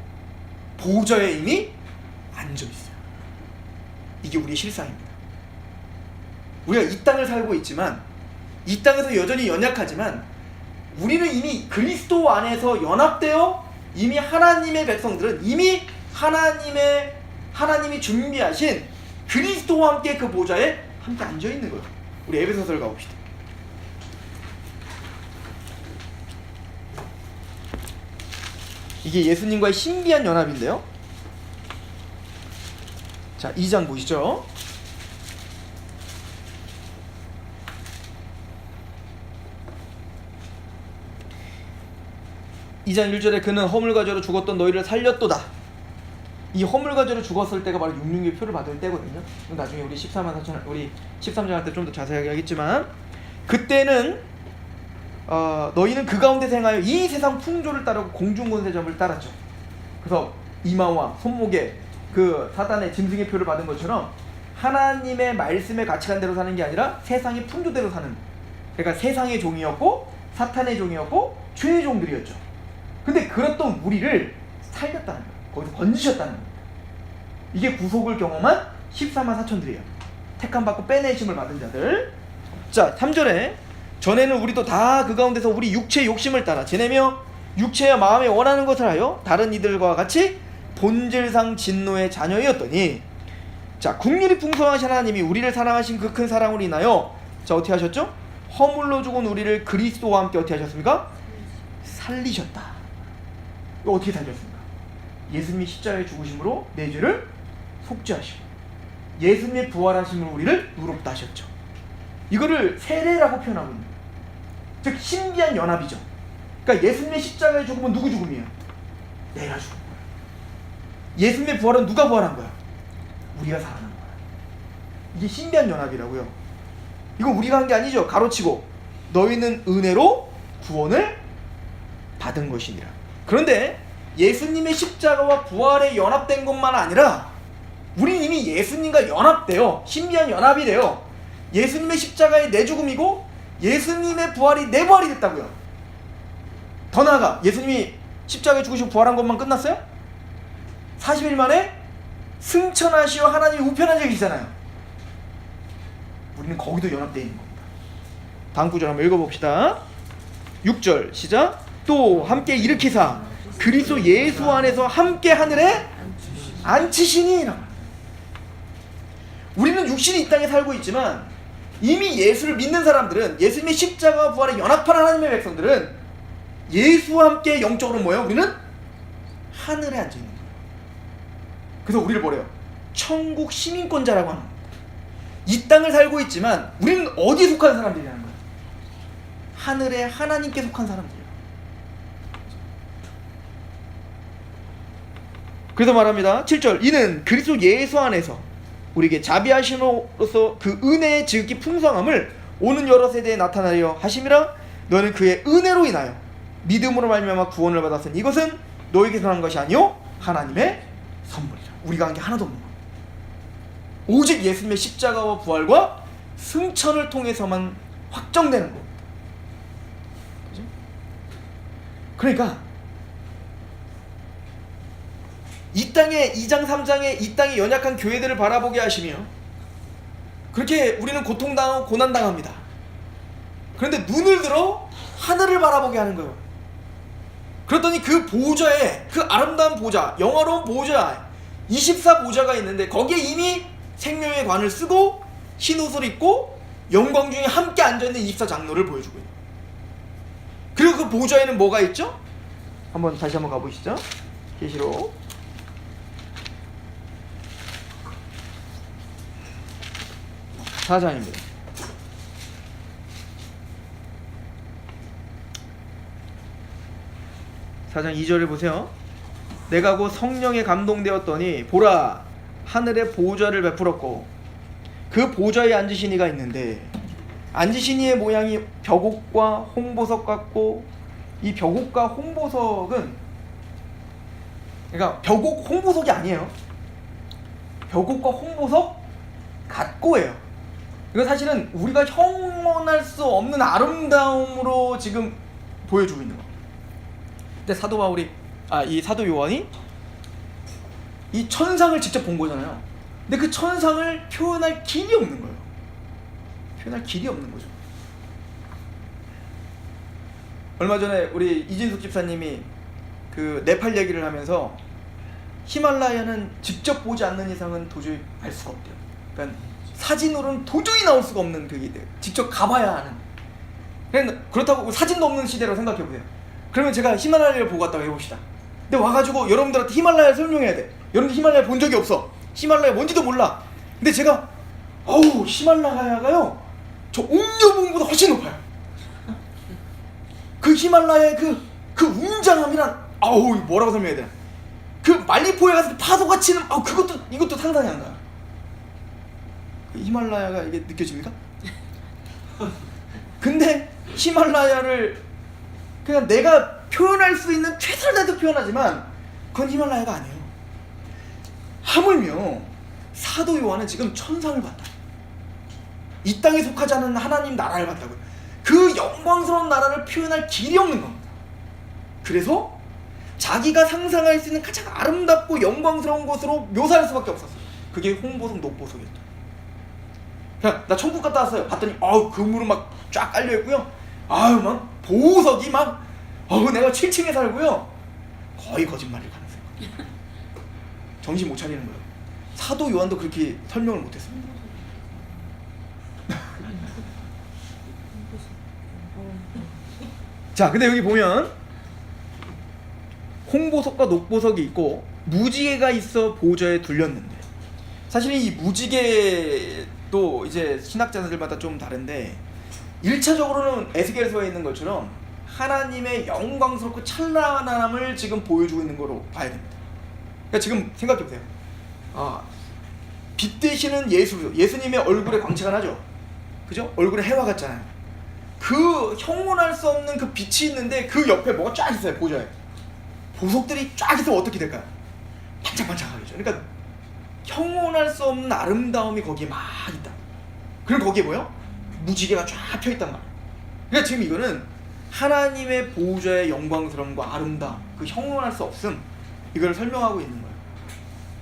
보좌에 이미 앉아있어요. 이게 우리의 실상입니다. 우리가 이 땅을 살고 있지만, 이 땅에서 여전히 연약하지만 우리는 이미 그리스도 안에서 연합되어 이미 하나님의 백성들은 이미 하나님이 준비하신 그리스도와 함께 그 보좌에 함께 앉아있는 거예요. 우리 에베소서를 가봅시다. 이게 예수님과의 신비한 연합인데요. 자, 2장 보시죠. 2장 1절에 그는 허물과 죄로 죽었던 너희를 살렸도다. 이 허물과 죄로 죽었을 때가 바로 육륜의 표를 받을 때거든요. 나중에 우리 14만 4천, 우리 13장 때 좀 더 자세하게 하겠지만, 그때는 너희는 그 가운데서 행하여 이 세상 풍조를 따르고 공중권세점을 따랐죠. 그래서 이마와 손목에 그 사단의 짐승의 표를 받은 것처럼 하나님의 말씀의 가치관대로 사는 게 아니라 세상의 풍조대로 사는, 그러니까 세상의 종이었고 사탄의 종이었고 죄의 종들이었죠. 근데 그랬던 우리를 살렸다는 거예요. 거기서 건지셨다는 거예요. 이게 구속을 경험한 14만 4천들이에요. 택함받고 빼내심을 받은 자들. 자, 3절에 전에는 우리도 다 그 가운데서 우리 육체의 욕심을 따라 지내며 육체와 마음에 원하는 것을 하여 다른 이들과 같이 본질상 진노의 자녀이었더니, 자, 국률이 풍성하신 하나님이 우리를 사랑하신 그 큰 사랑으로 인하여, 자, 어떻게 하셨죠? 허물로 죽은 우리를 그리스도와 함께 어떻게 하셨습니까? 살리셨다. 이거 어떻게 살렸습니까? 예수님이 십자가에 죽으심으로 내 죄를 속죄하시고 예수님의 부활하심으로 우리를 의롭다 하셨죠. 이거를 세례라고 표현하고 있는 거예요. 즉 신비한 연합이죠. 그러니까 예수님의 십자가의 죽음은 누구 죽음이에요? 내가 죽은 거야. 예수님의 부활은 누가 부활한 거야? 우리가 살아난 거야. 이게 신비한 연합이라고요. 이거 우리가 한 게 아니죠. 가로치고 너희는 은혜로 구원을 받은 것이니라. 그런데 예수님의 십자가와 부활에 연합된 것만 아니라 우리는 이미 예수님과 연합돼요. 신비한 연합이 돼요. 예수님의 십자가의 내 죽음이고 예수님의 부활이 내 부활이 됐다고요. 더 나아가 예수님이 십자가에 죽으시고 부활한 것만 끝났어요? 40일 만에 승천하시어 하나님이 우편하시게 계시잖아요. 우리는 거기도 연합되어 있는 겁니다. 다음 구절 한번 읽어봅시다. 6절 시작. 또 함께 일으키사 그리스도 예수 안에서 함께 하늘에 앉히시니. 우리는 육신이 이 땅에 살고 있지만 이미 예수를 믿는 사람들은, 예수님의 십자가와 부활에 연합한 하나님의 백성들은 예수와 함께 영적으로 뭐예요? 우리는 하늘에 앉아 있는 거예요. 그래서 우리를 뭐래요? 천국 시민권자라고 하는 거예요. 이 땅을 살고 있지만 우리는 어디에 속한 사람들이라는 거예요? 하늘에 하나님께 속한 사람들이에요. 그래서 말합니다. 7절. 이는 그리스도 예수 안에서 우리에게 자비하심으로써 그 은혜의 지극히 풍성함을 오는 여러 세대에 나타나려 하심이라. 너는 그의 은혜로 인하여 믿음으로 말미암아 구원을 받았으니 이것은 너에게서 난 것이 아니요 하나님의 선물이라. 우리가 한 게 하나도 없는 거예요. 오직 예수님의 십자가와 부활과 승천을 통해서만 확정되는 겁니다. 그죠? 그러니까 이 땅의 2장 3장의 이 땅의 연약한 교회들을 바라보게 하시며 그렇게 우리는 고통당하고 고난당합니다. 그런데 눈을 들어 하늘을 바라보게 하는 거예요. 그랬더니 그 보좌에, 그 아름다운 보좌, 영화로운 보좌 24보좌가 있는데 거기에 이미 생명의 관을 쓰고 흰 옷을 입고 영광 중에 함께 앉아있는 24장로를 보여주고 있는. 그리고 그 보좌에는 뭐가 있죠? 다시 한번 가보시죠. 계시록 4장입니다. 4장 2절을 보세요. 내가 곧 성령에 감동되었더니 보라 하늘에 보좌를 베풀었고 그 보좌에 앉으신 이가 있는데 앉으신 이의 모양이 벽옥과 홍보석 같고, 이 벽옥과 홍보석은 그러니까 벽옥 홍보석이 아니에요. 벽옥과 홍보석 같고예요. 이거 사실은 우리가 형언할 수 없는 아름다움으로 지금 보여주고 있는 거예요. 근데 사도 바울이 이 사도 요한이 이 천상을 직접 본 거잖아요. 근데 그 천상을 표현할 길이 없는 거예요. 표현할 길이 없는 거죠. 얼마 전에 우리 이진숙 집사님이 그 네팔 얘기를 하면서 히말라야는 직접 보지 않는 이상은 도저히 알 수가 없대요. 그러니까 사진으로는 도저히 나올 수가 없는 그게 직접 가봐야 하는. 그렇다고 사진도 없는 시대로 생각해보세요. 그러면 제가 히말라야를 보고 왔다고 해봅시다. 근데 와가지고 여러분들한테 히말라야를 설명해야 돼. 여러분들 히말라야 본 적이 없어. 히말라야 뭔지도 몰라. 근데 제가 히말라야가요 저 옥녀봉보다 훨씬 높아요. 그 히말라야의 그 웅장함이란 뭐라고 설명해야 되나. 그 말리포에 가서 파도가 치는 이것도 상상이 안 가요. 그 히말라야가 이게 느껴집니까? 근데 히말라야를 그냥 내가 표현할 수 있는 최선을 다해서 표현하지만 그건 히말라야가 아니에요. 하물며 사도 요한은 지금 천상을 봤다. 이 땅에 속하지 않은 하나님 나라를 봤다고요. 그 영광스러운 나라를 표현할 길이 없는 겁니다. 그래서 자기가 상상할 수 있는 가장 아름답고 영광스러운 것으로 묘사할 수밖에 없었어요. 그게 홍보석 녹보석이었죠. 그냥 나 천국 갔다 왔어요. 봤더니 그물은 막 쫙 깔려있고요. 막 보석이 막 내가 7층에 살고요. 거의 거짓말일 가능성이 정신 못 차리는 거예요. 사도 요한도 그렇게 설명을 못했어요. 자, 근데 여기 보면 홍보석과 녹보석이 있고 무지개가 있어 보좌에 둘렸는데, 사실 이 무지개도 이제 신학자들마다 좀 다른데 1차적으로는 에스겔서에 있는 것처럼 하나님의 영광스럽고 찬란함을 지금 보여주고 있는 거로 봐야 됩니다. 그러니까 지금 생각해보세요. 빛 되시는 예수님의 얼굴에 광채가 나죠? 그죠? 얼굴에 해와 같잖아요. 그 형언할 수 없는 그 빛이 있는데 그 옆에 뭐가 쫙 있어요. 보좌에 보석들이 쫙 있으면 어떻게 될까요? 반짝반짝하겠죠. 그러니까 형언할 수 없는 아름다움이 거기에 막 있다. 그럼 거기에 뭐요? 무지개가 쫙 펴있단 말이에요. 그러니까 지금 이거는 하나님의 보호자의 영광스러움과 아름다움, 그 형용할 수 없음, 이걸 설명하고 있는 거예요.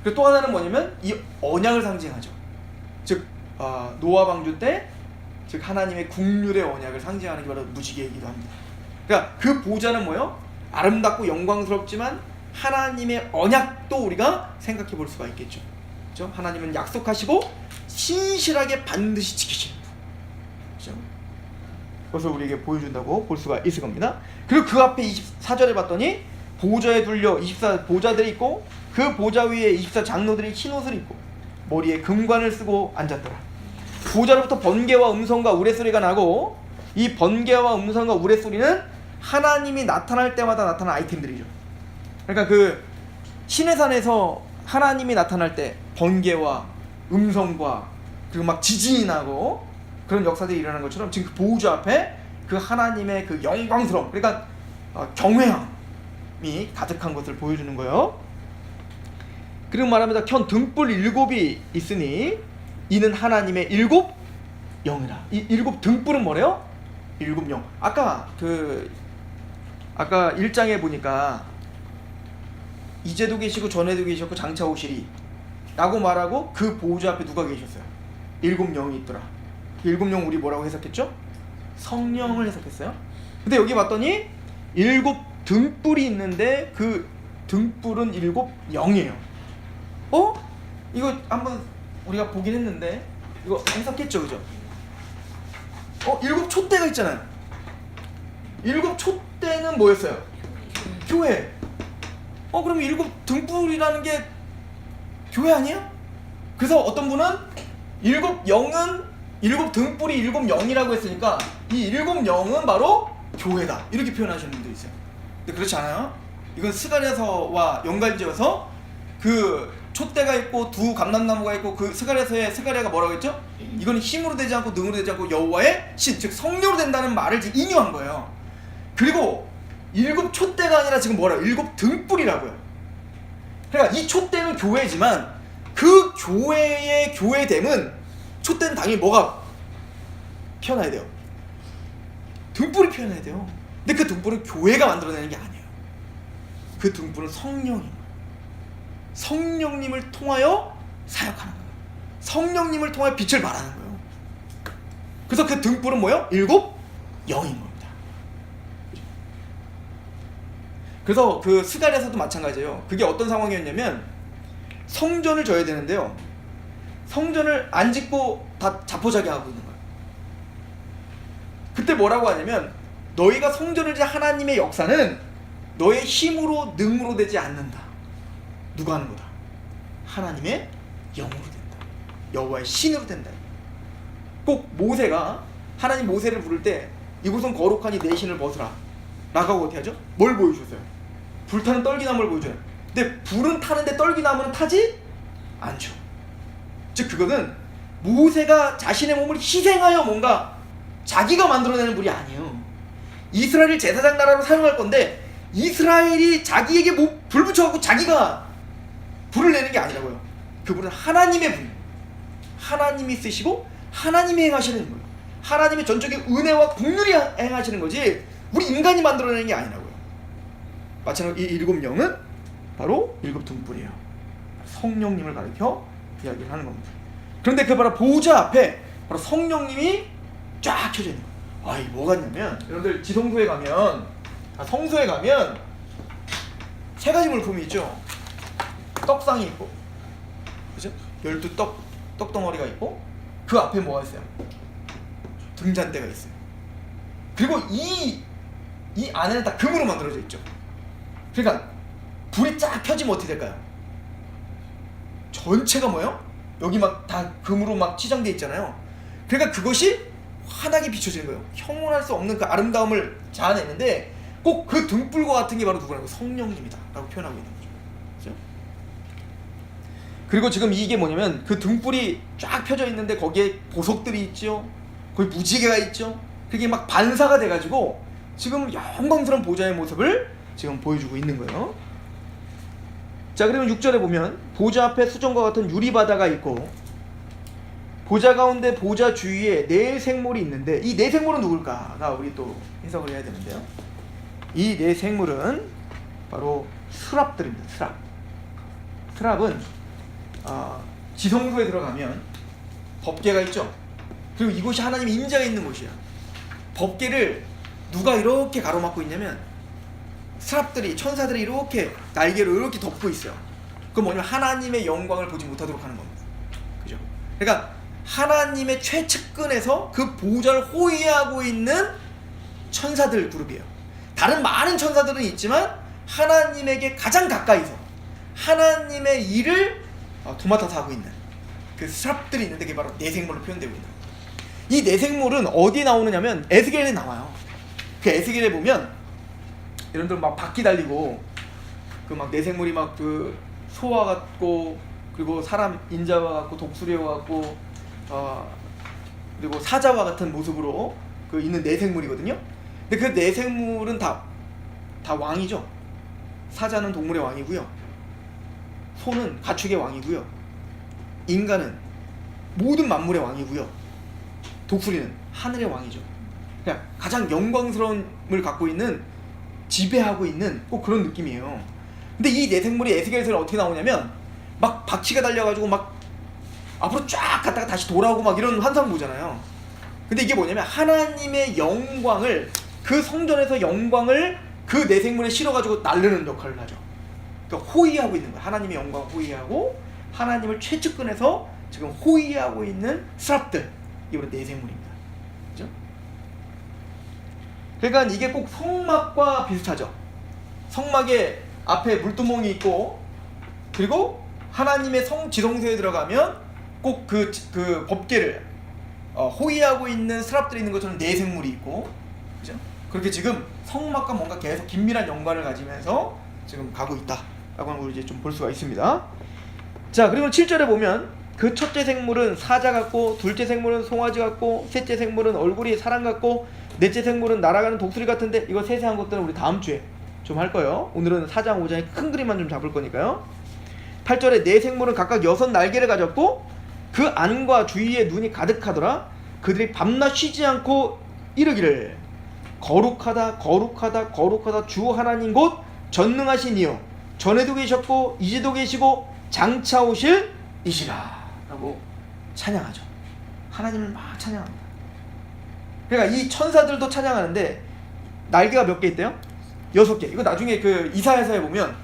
그리고 또 하나는 뭐냐면 이 언약을 상징하죠. 즉 노아 방주 때 즉 하나님의 국률의 언약을 상징하는 게 바로 무지개이기도 합니다. 그러니까 그 보호자는 뭐예요? 아름답고 영광스럽지만 하나님의 언약도 우리가 생각해 볼 수가 있겠죠. 그렇죠? 하나님은 약속하시고 신실하게 반드시 지키시는 분. 그렇죠? 그것을 우리에게 보여준다고 볼 수가 있을 겁니다. 그리고 그 앞에 24절에 봤더니 보좌에 둘려 24 보좌들이 있고 그 보좌 위에 24 장로들이 흰 옷을 입고 머리에 금관을 쓰고 앉았더라. 보좌로부터 번개와 음성과 우레소리가 나고 이 번개와 음성과 우레소리는 하나님이 나타날 때마다 나타나는 아이템들이죠. 그러니까 그 시내산에서 하나님이 나타날 때 번개와 음성과 그리고 막 지진이 나고 그런 역사들이 일어나는 것처럼 지금 그 보좌 앞에 그 하나님의 그 영광스러움, 그러니까 경외함이 가득한 것을 보여주는 거예요. 그리고 말합니다. 켠 등불 7이 있으니 이는 하나님의 7 영이라. 이 7 등불은 뭐래요? 7 영. 아까 1장에 보니까 이제도 계시고 전에도 계셨고 장차 오시리 라고 말하고 그 보호자 앞에 누가 계셨어요? 7 영이 있더라. 7 영 우리 뭐라고 해석했죠? 성령을 해석했어요. 근데 여기 봤더니 7 등불이 있는데 그 등불은 7 영이에요. 이거 한번 우리가 보긴 했는데 이거 해석했죠, 그죠? 7 촛대가 있잖아요. 7 촛대는 뭐였어요? 교회. 그럼 7 등불이라는 게 교회 아니에요? 그래서 어떤 분은 7 영은 7 등불이 7 영이라고 했으니까 이 7 영은 바로 교회다, 이렇게 표현하시는 분도 있어요. 근데 그렇지 않아요. 이건 스가랴서와 연관지어서 그 촛대가 있고 두 감람나무가 있고 그 스가랴서의 스가랴가 뭐라고 했죠? 이건 힘으로 되지 않고 능으로 되지 않고 여호와의 신, 즉 성령으로 된다는 말을 인용한 거예요. 그리고 7 촛대가 아니라 지금 뭐라고? 7 등불이라고요. 그러니까 이 촛대는 교회지만 그 교회의 교회됨은 촛대는 당연히 뭐가 피어나야 돼요? 등불이 피어나야 돼요. 근데 그 등불은 교회가 만들어내는 게 아니에요. 그 등불은 성령입니다. 성령님을 통하여 사역하는 거예요. 성령님을 통하여 빛을 발하는 거예요. 그래서 그 등불은 뭐예요? 7 영인 겁니다. 그래서 그 스가랴서도 마찬가지예요. 그게 어떤 상황이었냐면 성전을 져야 되는데요, 성전을 안 짓고 다 자포자기 하고 있는 거예요. 그때 뭐라고 하냐면 너희가 성전을 짓는 하나님의 역사는 너의 힘으로 능으로 되지 않는다. 누가 하는 거다? 하나님의 영으로 된다. 여호와의 신으로 된다. 꼭 모세가 하나님 모세를 부를 때 이곳은 거룩하니 내 신을 벗으라 라고 어떻게 하죠? 뭘 보여주셨어요? 불타는 떨기나무를 보여줘요. 근데 불은 타는데 떨기나무는 타지 않죠. 즉 그거는 모세가 자신의 몸을 희생하여 뭔가 자기가 만들어내는 불이 아니에요. 이스라엘을 제사장 나라로 사용할 건데 이스라엘이 자기에게 불 붙여갖고 자기가 불을 내는 게 아니라고요. 그 불은 하나님의 불, 하나님이 쓰시고 하나님이 행하시는 거예요. 하나님의 전적인 은혜와 국률이 행하시는 거지 우리 인간이 만들어내는 게 아니라고요. 마찬가지로 이 7 영은 바로 7 등불이에요. 성령님을 가리켜 이야기를 하는 겁니다. 그런데 그 바로 보호자 앞에 바로 성령님이 쫙 켜져 있는 거예요. 이 뭐가 있냐면 여러분들 지성소에 가면 성소에 가면 3가지 물품이 있죠. 떡상이 있고, 그죠? 12 떡덩어리가 있고, 그 앞에 뭐가 있어요? 등잔대가 있어요. 그리고 이 안에는 다 금으로 만들어져 있죠. 그러니까 불이 쫙 켜지면 어떻게 될까요? 전체가 뭐예요? 여기 막 다 금으로 막 치장돼 있잖아요. 그러니까 그것이 환하게 비춰지는 거예요. 형용할 수 없는 그 아름다움을 자아내는데 꼭 그 등불과 같은 게 바로 누구라고? 성령님이다 라고 표현하고 있는 거죠. 그렇죠? 그리고 지금 이게 뭐냐면 그 등불이 쫙 펴져 있는데 거기에 보석들이 있죠. 거기 무지개가 있죠. 그게 막 반사가 돼가지고 지금 영광스러운 보좌의 모습을 지금 보여주고 있는 거예요. 자, 그러면 6절에 보면 보좌 앞에 수정과 같은 유리바다가 있고 보좌 가운데 보좌 주위에 네 생물이 있는데 이 네 생물은 누굴까가 우리 또 해석을 해야 되는데요. 이 네 생물은 바로 스랍들입니다. 스랍은 지성소에 들어가면 법궤가 있죠. 그리고 이곳이 하나님의 임재가 있는 곳이야. 법궤를 누가 이렇게 가로막고 있냐면 스랍들이, 천사들이 이렇게 날개로 이렇게 덮고 있어요. 그건 뭐냐면 하나님의 영광을 보지 못하도록 하는 겁니다. 그죠? 그러니까 하나님의 최측근에서 그 보좌를 호위하고 있는 천사들 그룹이에요. 다른 많은 천사들은 있지만 하나님에게 가장 가까이서 하나님의 일을 도맡아서 하고 있는 그 스랍들이 있는데 그게 바로 내생물로 표현되고 있는 거예요. 이 내생물은 어디에 나오느냐면 에스겔에 나와요. 그 에스겔에 보면 여러분들 막 바퀴 달리고 그 막 내생물이 막 그 소와 같고 그리고 사람 인자와 같고 독수리와 같고 그리고 사자와 같은 모습으로 그 있는 내생물이거든요. 근데 그 내생물은 다 왕이죠. 사자는 동물의 왕이고요. 소는 가축의 왕이고요. 인간은 모든 만물의 왕이고요. 독수리는 하늘의 왕이죠. 그냥 가장 영광스러움을 갖고 있는, 지배하고 있는 꼭 그런 느낌이에요. 근데 이 내생물이 에스겔에서 어떻게 나오냐면 막 바퀴가 달려가지고 막 앞으로 쫙 갔다가 다시 돌아오고 막 이런 환상 보잖아요. 근데 이게 뭐냐면 하나님의 영광을, 그 성전에서 영광을 그 내생물에 실어가지고 나르는 역할을 하죠. 그러니까 호위하고 있는 거예요. 하나님의 영광을 호위하고 하나님을 최측근에서 지금 호위하고 있는 스랍들, 이게 바로 내생물입니다. 그죠? 그러니까 이게 꼭 성막과 비슷하죠. 성막에 앞에 물두멍이 있고 그리고 하나님의 지성소에 들어가면 꼭 그 법궤를 호위하고 있는 스랍들이 있는 것처럼 내생물이 있고, 그죠? 그렇게 지금 성막과 뭔가 계속 긴밀한 연관을 가지면서 지금 가고 있다라고 하는 걸 이제 좀 볼 수가 있습니다. 자, 그리고 7절에 보면 그 첫째 생물은 사자 같고, 둘째 생물은 송아지 같고, 셋째 생물은 얼굴이 사람 같고, 넷째 생물은 날아가는 독수리 같은데, 이거 세세한 것들은 우리 다음 주에 좀 할 거예요. 오늘은 4장 5장의 큰 그림만 좀 잡을 거니까요. 8절에 네 생물은 각각 6 날개를 가졌고 그 안과 주위에 눈이 가득하더라. 그들이 밤낮 쉬지 않고 이르기를 거룩하다 거룩하다 거룩하다 주 하나님 곧 전능하신 이여, 전에도 계셨고 이제도 계시고 장차 오실 이시라 라고 찬양하죠. 하나님을 막 찬양합니다. 그러니까 이 천사들도 찬양하는데 날개가 몇 개 있대요? 6개. 이거 나중에 그 이사야서에 보면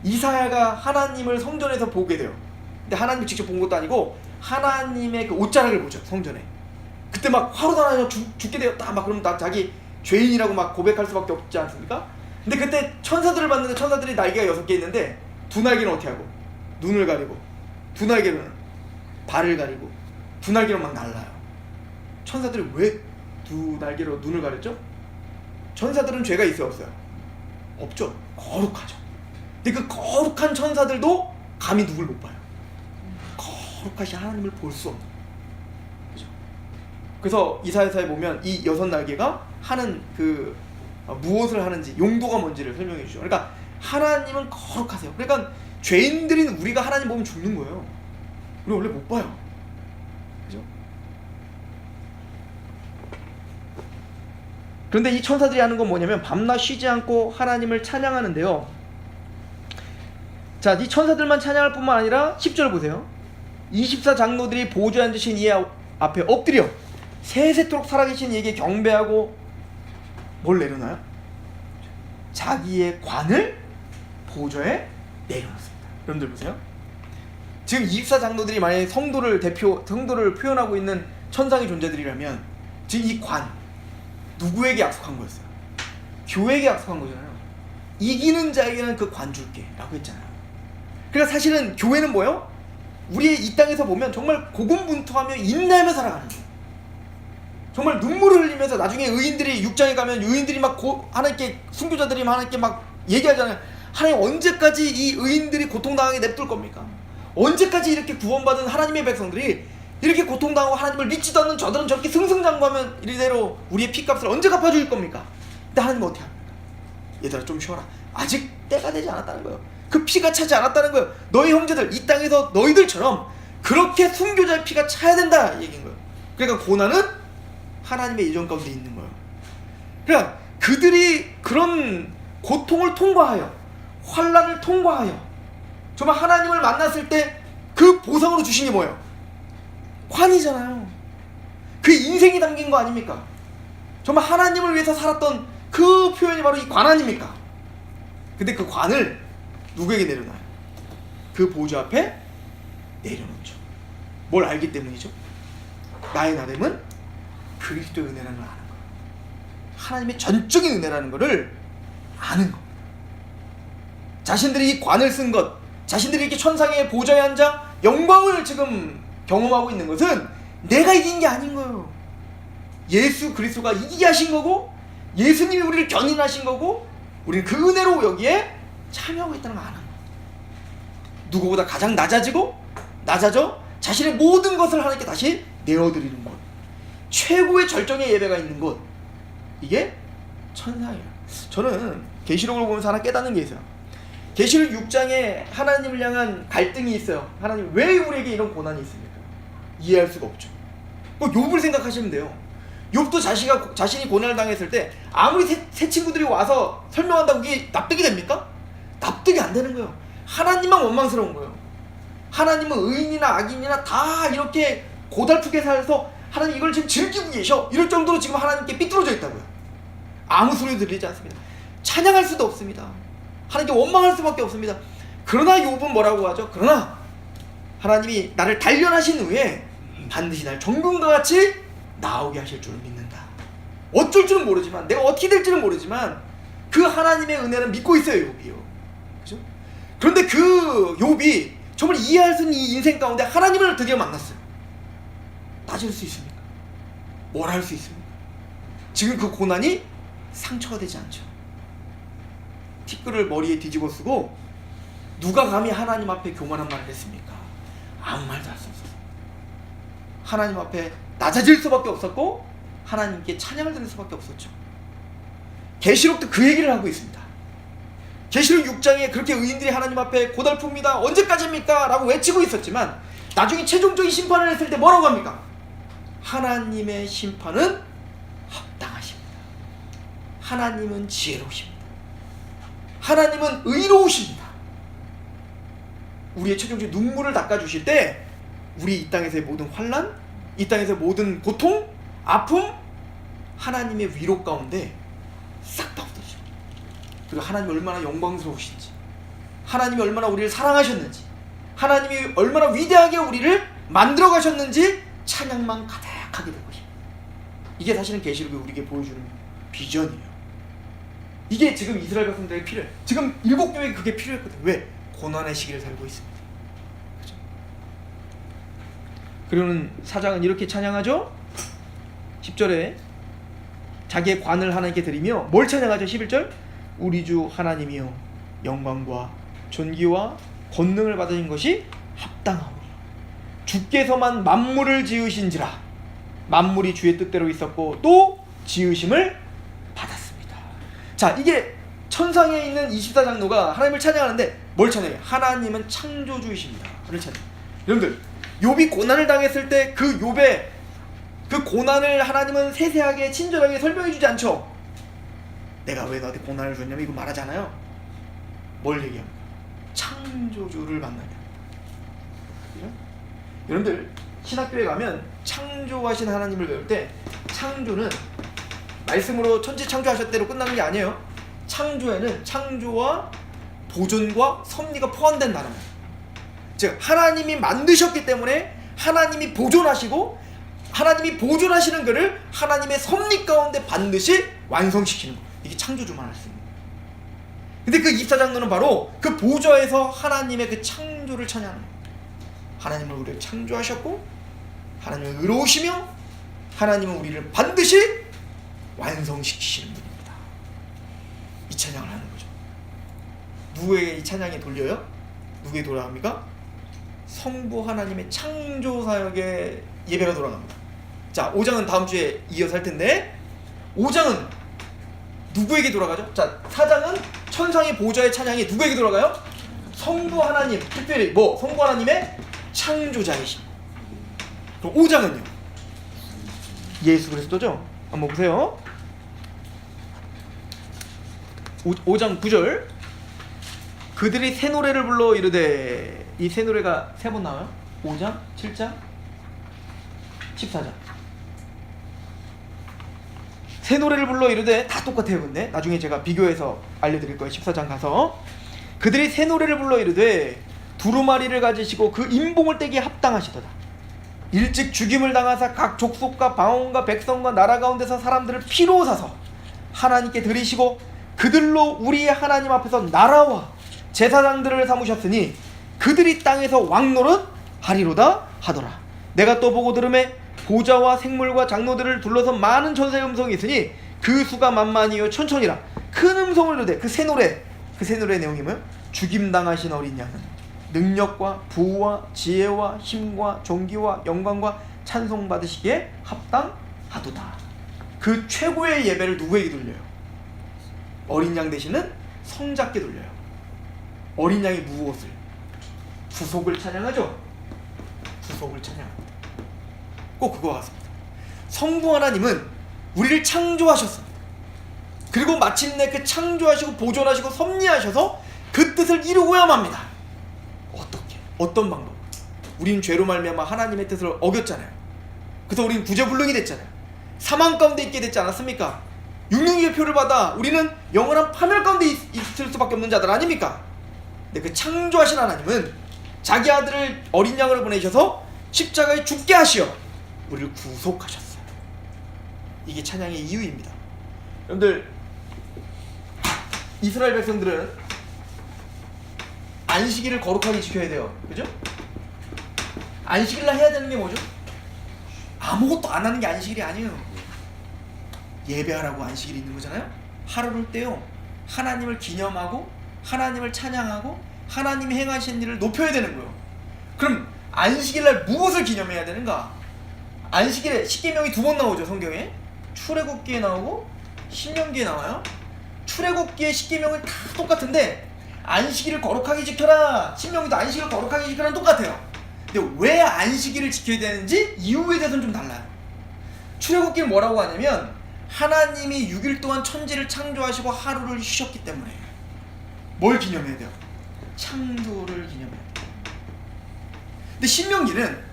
이사야가 하나님을 성전에서 보게 돼요. 근데 하나님을 직접 본 것도 아니고 하나님의 그 옷자락을 보죠, 성전에. 그때 막 화로 달아서 죽게 되었다 막 그러면 나 자기 죄인이라고 막 고백할 수밖에 없지 않습니까? 근데 그때 천사들을 봤는데 천사들이 날개가 6개 있는데 두 날개는 어떻게 하고? 눈을 가리고, 두 날개는 발을 가리고, 두 날개로 막 날라요. 천사들이 왜 두 날개로 눈을 가렸죠? 천사들은 죄가 있어요, 없어요? 없죠. 거룩하죠. 근데 그 거룩한 천사들도 감히 누굴 못 봐요. 거룩하신 하나님을 볼 수 없는. 그죠? 그래서 이사야서에 보면 이 6 날개가 하는 그 무엇을 하는지, 용도가 뭔지를 설명해 주죠. 그러니까 하나님은 거룩하세요. 그러니까 죄인들인 우리가 하나님 보면 죽는 거예요. 우리 원래 못 봐요. 그죠? 그런데 이 천사들이 하는 건 뭐냐면 밤낮 쉬지 않고 하나님을 찬양하는데요. 자, 이 천사들만 찬양할 뿐만 아니라 10절 보세요. 24장로들이 보좌에 앉으신 이의 앞에 엎드려 세세토록 살아계신 이에게 경배하고 뭘 내려놔요? 자기의 관을 보좌에 내려놓습니다. 여러분들 보세요. 지금 24장로들이 만약에 성도를 표현하고 있는 천상의 존재들이라면 지금 이 관, 누구에게 약속한 거였어요? 교회에게 약속한 거잖아요. 이기는 자에게는 그 관 줄게 라고 했잖아요. 그러니까 사실은 교회는 뭐예요? 우리의 이 땅에서 보면 정말 고군분투하며 인내하며 살아가는 거예요. 정말 눈물을 흘리면서 나중에 의인들이 6장에 가면 의인들이 막 하나님께, 순교자들이 하나님께 막 얘기하잖아요. 하나님 언제까지 이 의인들이 고통당하게 냅둘 겁니까? 언제까지 이렇게 구원받은 하나님의 백성들이 이렇게 고통당하고 하나님을 믿지도 않는 저들은 저렇게 승승장구하면 이대로 우리의 피값을 언제 갚아줄 겁니까? 근데 하나님은 어떻게 합니까? 얘들아 좀 쉬어라. 아직 때가 되지 않았다는 거예요. 그 피가 차지 않았다는 거예요. 너희 형제들 이 땅에서 너희들처럼 그렇게 순교자의 피가 차야 된다 얘기인 거예요. 그러니까 고난은 하나님의 예정 가운데 있는 거예요. 그러니까 그들이 그런 고통을 통과하여 환난을 통과하여 정말 하나님을 만났을 때 그 보상으로 주신 게 뭐예요? 관이잖아요. 그 인생이 담긴 거 아닙니까? 정말 하나님을 위해서 살았던 그 표현이 바로 이 관 아닙니까? 근데 그 관을 누구에게 내려놔요? 그 보좌 앞에 내려놓죠. 뭘 알기 때문이죠? 나의 나됨은 그리스도의 은혜라는 걸 아는 거예요. 하나님의 전적인 은혜라는 것을 아는 거. 자신들이 이 관을 쓴 것, 자신들이 이렇게 천상의 보좌에 앉아 영광을 지금 경험하고 있는 것은 내가 이긴 게 아닌 거예요. 예수 그리스도가 이기게 하신 거고, 예수님이 우리를 견인하신 거고, 우리는 그 은혜로 여기에 참여하고 있다는 걸 아는 거예요. 누구보다 가장 낮아져 자신의 모든 것을 하나님께 다시 내어드리는 것, 최고의 절정의 예배가 있는 곳, 이게 천상이에요. 저는 계시록을 보면서 하나 깨닫는 게 있어요. 계시록 6장에 하나님을 향한 갈등이 있어요. 하나님 왜 우리에게 이런 고난이 있습니까? 이해할 수가 없죠. 뭐 욥을 생각하시면 돼요. 욥도 자신이 고난을 당했을 때 아무리 새 친구들이 와서 설명한다고 그게 납득이 됩니까? 납득이 안 되는 거예요. 하나님만 원망스러운 거예요. 하나님은 의인이나 악인이나 다 이렇게 고달프게 살아서 하나님 이걸 지금 즐기고 계셔, 이럴 정도로 지금 하나님께 삐뚤어져 있다고요. 아무 소리도 들리지 않습니다. 찬양할 수도 없습니다. 하나님께 원망할 수밖에 없습니다. 그러나 욥은 뭐라고 하죠? 그러나 하나님이 나를 단련하신 후에 반드시 날 정금과 같이 나오게 하실 줄을 믿는다. 어쩔 줄은 모르지만, 내가 어떻게 될지는 모르지만 그 하나님의 은혜는 믿고 있어요, 욥이요. 그죠? 그런데 그 욥이 정말 이해할 수 있는 이 인생 가운데 하나님을 드디어 만났어요. 따질 수 있습니까? 뭘 할 수 있습니까? 지금 그 고난이 상처가 되지 않죠. 티끌을 머리에 뒤집어 쓰고 누가 감히 하나님 앞에 교만한 말을 했습니까? 아무 말도 할 수 없었어요. 하나님 앞에 낮아질 수밖에 없었고 하나님께 찬양을 드릴 수밖에 없었죠. 계시록도 그 얘기를 하고 있습니다. 계시록 6장에 그렇게 의인들이 하나님 앞에 고달픕니다, 언제까지입니까? 라고 외치고 있었지만 나중에 최종적인 심판을 했을 때 뭐라고 합니까? 하나님의 심판은 합당하십니다. 하나님은 지혜로우십니다. 하나님은 의로우십니다. 우리의 최종적인 눈물을 닦아주실 때 우리 이 땅에서의 모든 환난, 이 땅에서의 모든 고통, 아픔, 하나님의 위로 가운데 싹 다 없어지죠. 그리고 하나님이 얼마나 영광스러우신지, 하나님이 얼마나 우리를 사랑하셨는지, 하나님이 얼마나 위대하게 우리를 만들어 가셨는지 찬양만 가득하게 되고 있습니다. 이게 사실은 계시록이 우리에게 보여주는 비전이에요. 이게 지금 이스라엘 백성들에게 필요해요. 지금 7교회에 그게 필요했거든요. 왜? 고난의 시기를 살고 있습니다. 그렇죠? 그리고는 사장은 이렇게 찬양하죠. 10절에 자기의 관을 하나님께 드리며 뭘 찬양하죠? 11절, 우리 주 하나님이여 영광과 존귀와 권능을 받으신 것이 합당하오니 주께서만 만물을 지으신지라. 만물이 주의 뜻대로 있었고 또 지으심을 받았습니다. 자, 이게 천상에 있는 24장로가 하나님을 찬양하는데 뭘 찬양해요? 하나님은 창조주이십니다 를 찬양해요. 여러분들, 욥이 고난을 당했을 때 그 욥의 그 고난을 하나님은 세세하게 친절하게 설명해 주지 않죠. 내가 왜 너한테 고난을 줬냐면 이거 말하지 않아요. 뭘 얘기합니까? 창조주를 만나야 됩니다. 그죠? 여러분들, 신학교에 가면 창조하신 하나님을 배울 때 창조는 말씀으로 천지 창조하셨대로 끝나는 게 아니에요. 창조에는 창조와 보존과 섭리가 포함된 단어입니다. 즉 하나님이 만드셨기 때문에 하나님이 보존하시고 하나님이 보존하시는 것을 하나님의 섭리 가운데 반드시 완성시키는 것, 이게 창조주만 할 수 있는 거예요. 근데 그 24장로는 바로 그 보좌에서 하나님의 그 창조를 찬양하는 거예요. 하나님은 우리를 창조하셨고 하나님은 의로우시며 하나님은 우리를 반드시 완성시키시는 분입니다. 이 찬양을 하는 거죠. 누구에게 이 찬양이 돌려요? 누구에게 돌아갑니까? 성부 하나님의 창조 사역에 예배가 돌아갑니다. 자, 5장은 다음 주에 이어서 할 텐데 5장은 누구에게 돌아가죠? 자, 4장은 천상의 보좌의 찬양이 누구에게 돌아가요? 성부 하나님, 특별히 성부 하나님의 창조자이신. 그럼 5장은요? 예수 그리스도죠. 한번 보세요. 5장 9절. 그들이 새 노래를 불러 이르되, 이 새 노래가 3번 나와요. 5장, 7장, 14장. 새 노래를 불러 이르되, 다 똑같아요. 근데 나중에 제가 비교해서 알려드릴 거예요. 14장 가서. 그들이 새 노래를 불러 이르되 두루마리를 가지시고 그 인봉을 떼기에 합당하시도다. 일찍 죽임을 당하사 각 족속과 방언과 백성과 나라 가운데서 사람들을 피로 사서 하나님께 드리시고 그들로 우리의 하나님 앞에서 나라와 제사장들을 삼으셨으니 그들이 땅에서 왕노릇 하리로다 하더라. 내가 또 보고 들음에 보좌와 생물과 장로들을 둘러서 많은 천사의 음성이 있으니 그 수가 만만이요 천천이라. 큰 음성을 이르되, 그 새 노래의 내용이 뭐예요? 죽임당하신 어린 양은 능력과 부와 지혜와 힘과 존귀와 영광과 찬송 받으시기에 합당하도다. 그 최고의 예배를 누구에게 돌려요? 어린 양 되시는 성자께 돌려요. 어린 양이 무엇을? 구속을 찬양하죠. 구속을 찬양합니다. 꼭 그거와 같습니다. 성부 하나님은 우리를 창조하셨습니다. 그리고 마침내 그 창조하시고 보존하시고 섭리하셔서 그 뜻을 이루고야 맙니다. 어떻게? 어떤 방법? 우린 죄로 말미암아 하나님의 뜻을 어겼잖아요. 그래서 우린 구제불능이 됐잖아요. 사망 가운데 있게 됐지 않았습니까? 육륜의 표를 받아 우리는 영원한 파멸 가운데 있을 수밖에 없는 자들 아닙니까? 근데 그 창조하신 하나님은 자기 아들을 어린 양으로 보내셔서 십자가에 죽게 하시어 우리를 구속하셨어요. 이게 찬양의 이유입니다. 여러분들, 이스라엘 백성들은 안식일을 거룩하게 지켜야 돼요. 그죠? 안식일날 해야 되는 게 뭐죠? 아무것도 안 하는 게 안식일이 아니에요. 예배하라고 안식일이 있는 거잖아요. 하루를 떼요. 하나님을 기념하고 하나님을 찬양하고 하나님이 행하신 일을 높여야 되는 거예요. 그럼 안식일날 무엇을 기념해야 되는가? 안식일에 십계명이 2번 나오죠. 성경에. 출애굽기에 나오고 신명기에 나와요. 출애굽기의 십계명은 다 똑같은데 안식일을 거룩하게 지켜라, 신명기도 안식일을 거룩하게 지켜라는 똑같아요. 근데 왜 안식일을 지켜야 되는지 이유에 대해서는 좀 달라요. 출애굽기는 뭐라고 하냐면 하나님이 6일 동안 천지를 창조하시고 하루를 쉬셨기 때문에 뭘 기념해야 돼요? 창조를 기념해야 돼요. 근데 신명기는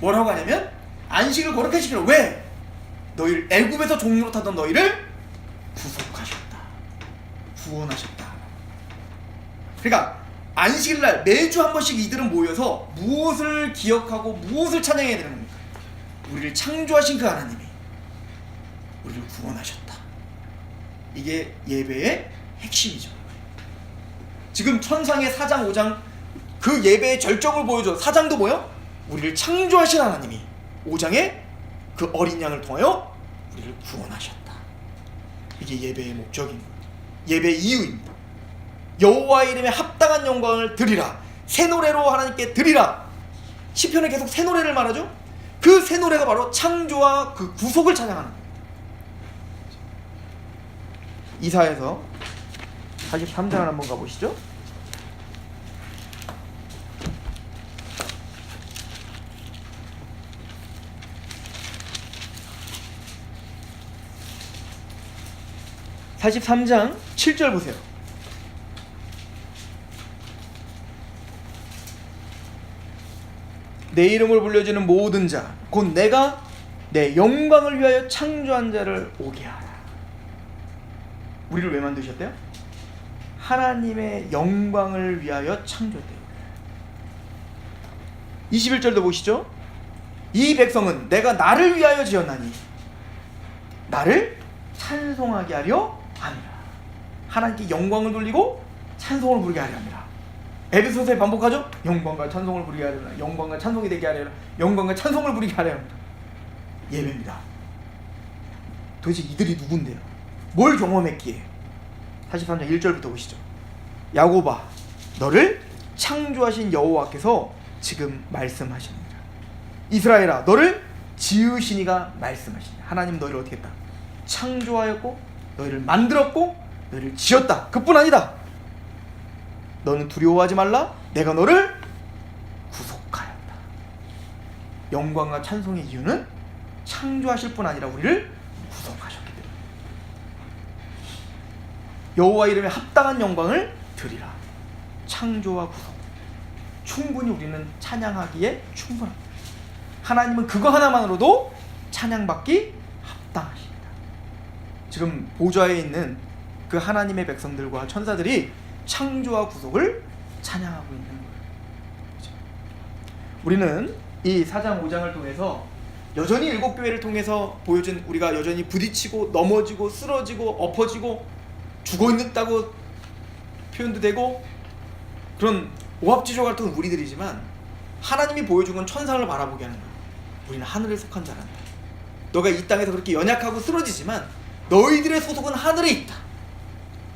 뭐라고 하냐면 안식일을 거룩하게 지켜라. 왜? 너희를 애굽에서 종로로 타던 너희를 구속하셨다, 구원하셨다. 그러니까 안식일날 매주 한 번씩 이들은 모여서 무엇을 기억하고 무엇을 찬양해야 되는 겁니까? 우리를 창조하신 그 하나님이 우리를 구원하셨다. 이게 예배의 핵심이죠. 지금 천상의 4장 5장 그 예배의 절정을 보여줘. 4장도 뭐요? 우리를 창조하신 하나님이 5장에 그 어린 양을 통하여 우리를 구원하셨다. 이게 예배의 목적인 거예요. 예배의 이유입니다. 여호와의 이름에 합당한 영광을 드리라. 새 노래로 하나님께 드리라. 시편에 계속 새 노래를 말하죠. 그 새 노래가 바로 창조와 그 구속을 찬양하는 거예요. 이사야서 43장을 한번 가보시죠. (43장) 7절 보세요. 내 이름을 불려주는 모든 자 곧 내가 내 영광을 위하여 창조한 자를 오게 하라. 우리를 왜 만드셨대요? 하나님의 영광을 위하여 창조했대요. 21절도 보시죠. 이 백성은 내가 나를 위하여 지었나니 나를 찬송하게 하려 함이라. 하나님께 영광을 돌리고 찬송을 부르게 하려 함이라. 에베소서에 반복하죠. 영광과 찬송을 부르게 하려라. 영광과 찬송이 되게 하려라. 영광과 찬송을 부르게 하려 합니다. 예배입니다. 도대체 이들이 누군데요? 뭘 경험했기에? 43장 1절부터 보시죠. 야곱아, 너를 창조하신 여호와께서 지금 말씀하십니다. 이스라엘아, 너를 지으신 이가 말씀하시니. 하나님 너희를 어떻게 했다? 창조하였고 너희를 만들었고 너희를 지었다. 그뿐 아니다. 너는 두려워하지 말라. 내가 너를 구속하였다. 영광과 찬송의 이유는 창조하실 뿐 아니라 우리를 구속하셨기 때문에. 여호와 이름에 합당한 영광을 드리라. 창조와 구속, 충분히 우리는 찬양하기에 충분합니다. 하나님은 그거 하나만으로도 찬양받기 합당하십니다. 지금 보좌에 있는 그 하나님의 백성들과 천사들이 창조와 구속을 찬양하고 있는 거예요. 그렇죠? 우리는 이 4장 5장을 통해서 여전히 7교회를 통해서 보여준, 우리가 여전히 부딪히고 넘어지고 쓰러지고 엎어지고 죽어있다고 표현도 되고 그런 오합지졸 같은 우리들이지만, 하나님이 보여준 건 천상을 바라보게 하는 거예요. 우리는 하늘에 속한 자란다. 너가 이 땅에서 그렇게 연약하고 쓰러지지만 너희들의 소속은 하늘에 있다.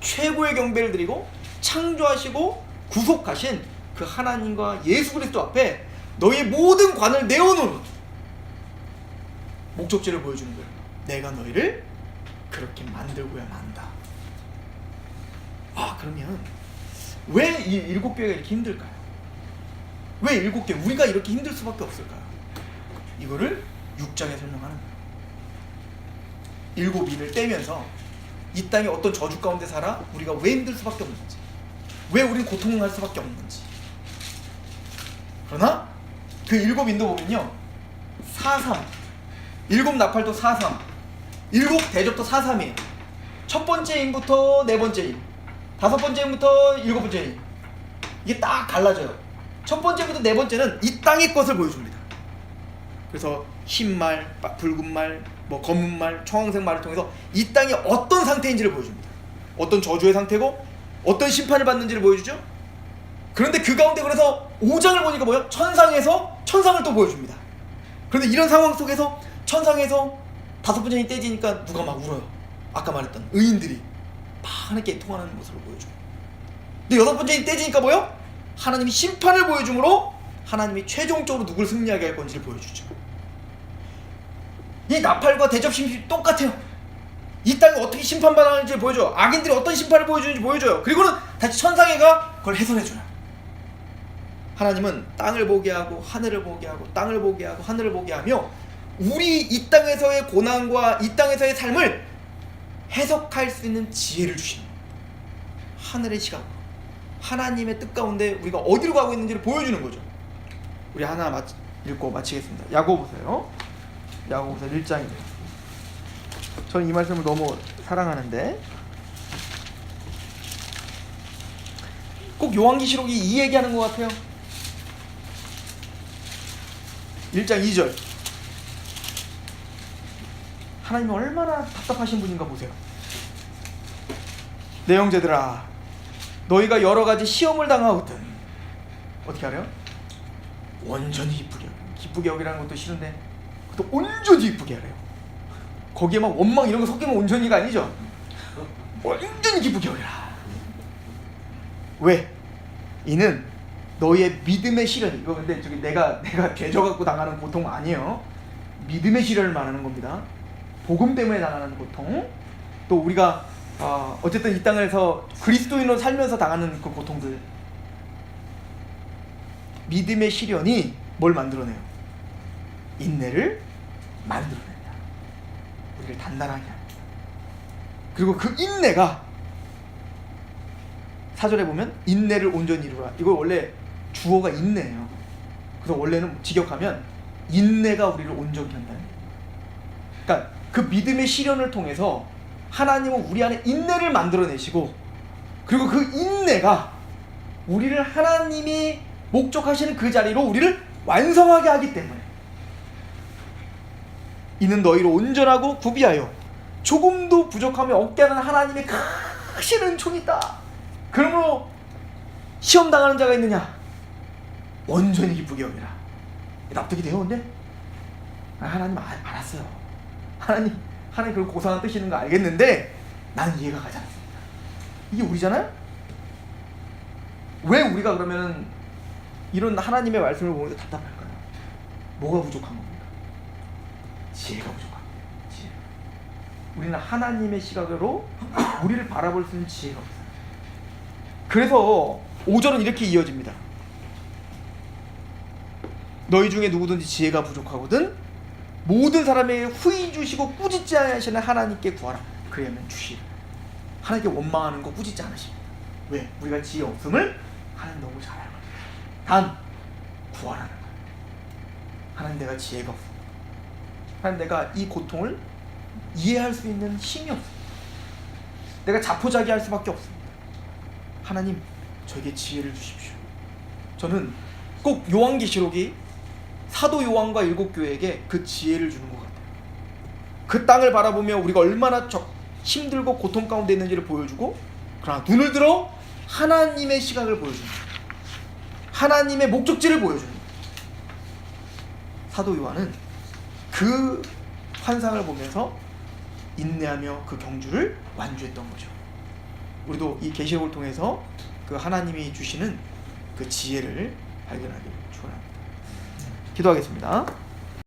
최고의 경배를 드리고 창조하시고 구속하신 그 하나님과 예수 그리스도 앞에 너희의 모든 관을 내어놓은 목적지를 보여주는 거예요. 내가 너희를 그렇게 만들고야 만다. 그러면 왜 이 7교회가 이렇게 힘들까요? 왜 7교회, 우리가 이렇게 힘들 수밖에 없을까요? 이거를 6장에 설명하는 거예요. 7일을 떼면서 이 땅에 어떤 저주 가운데 살아 우리가 왜 힘들 수밖에 없는지, 왜 우린 고통할 수밖에 없는지. 그러나 그 7인도 보면요, 4.3, 7 나팔도 4.3, 7 대접도 4.3이에요. 첫 번째 인부터 네 번째 인, 다섯 번째 인부터 일곱 번째 인, 이게 딱 갈라져요. 첫 번째부터 네 번째는 이 땅의 것을 보여줍니다. 그래서 흰 말, 붉은 말, 검은 말, 청황색 말을 통해서 이 땅이 어떤 상태인지를 보여줍니다. 어떤 저주의 상태고 어떤 심판을 받는지를 보여주죠. 그런데 그 가운데 그래서 5장을 보니까 뭐예요? 천상에서 천상을 또 보여줍니다. 그런데 이런 상황 속에서 천상에서 다섯 번째이 떼지니까 누가 막 울어요. 아까 말했던 의인들이 하나님께 통하는 모습을 보여줘. 근데 여섯 번째이 떼지니까 뭐예요? 하나님이 심판을 보여줌으로 하나님이 최종적으로 누굴 승리하게 할 건지를 보여주죠. 이 나팔과 대접 심판이 똑같아요. 이 땅이 어떻게 심판받았는지를 보여줘요. 악인들이 어떤 심판을 보여주는지 보여줘요. 그리고는 다시 천상에 가 그걸 해설해줘요. 하나님은 땅을 보게 하고 하늘을 보게 하고 땅을 보게 하고 하늘을 보게 하며 우리 이 땅에서의 고난과 이 땅에서의 삶을 해석할 수 있는 지혜를 주시는 거예요. 하늘의 시각, 하나님의 뜻 가운데 우리가 어디로 가고 있는지를 보여주는 거죠. 우리 하나 읽고 마치겠습니다. 야고보서요. 야고보서 1장입니다. 저는 이 말씀을 너무 사랑하는데, 꼭 요한계시록이 이 얘기하는 것 같아요. 1장 2절. 하나님이 얼마나 답답하신 분인가 보세요. 내 형제들아, 너희가 여러 가지 시험을 당하거든 어떻게 하래요? 온전히 기쁘게 하래요. 기쁘게 여기라는 것도 싫은데 그것도 온전히 기쁘게 하래요. 거기에 막 원망 이런 거 섞이면 온전히가 아니죠. 온전히 기쁘게 여기라. 왜? 이는 너희의 믿음의 시련. 이거 근데 저기 내가 죄져갖고 당하는 고통 아니에요. 믿음의 시련을 말하는 겁니다. 복음 때문에 당하는 고통, 또 우리가 어쨌든 이 땅에서 그리스도인으로 살면서 당하는 그 고통들, 믿음의 시련이 뭘 만들어내요? 인내를 만들어낸다. 우리를 단단하게 합니다. 그리고 그 인내가 4절에 보면 인내를 온전히 이루라. 이거 원래 주어가 인내예요. 그래서 원래는 직역하면 인내가 우리를 온전히 한다는 거예요. 그러니까 그 믿음의 시련을 통해서 하나님은 우리 안에 인내를 만들어내시고, 그리고 그 인내가 우리를 하나님이 목적하시는 그 자리로 우리를 완성하게 하기 때문에, 이는 너희를 온전하고 구비하여 조금도 부족함이 없게 하는 하나님의 크신 은총이다. 그러므로 시험 당하는 자가 있느냐? 온전히 기쁘게 여기라. 납득이 돼요? 근데 하나님 알았어요. 하나님 그걸 고상한 뜻이는 거 알겠는데 나는 이해가 가지 않습니다. 이게 우리잖아요? 왜 우리가 그러면 이런 하나님의 말씀을 보는데 답답할까요? 뭐가 부족한 겁니까? 지혜가 부족합니다. 지혜. 우리는 하나님의 시각으로 우리를 바라볼 수 있는 지혜가 없어요. 그래서 5절은 이렇게 이어집니다. 너희 중에 누구든지 지혜가 부족하거든 모든 사람에게 후히 주시고 꾸짖지 않으시는 하나님께 구하라. 그러면 주시리. 하나님께 원망하는 거 꾸짖지 않으십니다. 왜? 우리가 지혜 없음을 하나님 너무 잘 알거든요. 단 구하라는 거예요. 하나님 내가 지혜가 없습니다. 하나님 내가 이 고통을 이해할 수 있는 힘이 없습니다. 내가 자포자기할 수밖에 없습니다. 하나님 저에게 지혜를 주십시오. 저는 꼭 요한계시록이 사도 요한과 7교회에게 그 지혜를 주는 것 같아요. 그 땅을 바라보며 우리가 얼마나 힘들고 고통 가운데 있는지를 보여주고, 그러나 눈을 들어 하나님의 시각을 보여줍니다. 하나님의 목적지를 보여줍니다. 사도 요한은 그 환상을 보면서 인내하며 그 경주를 완주했던 거죠. 우리도 이 계시록을 통해서 그 하나님이 주시는 그 지혜를 발견하기를 축원합니다. 기도하겠습니다.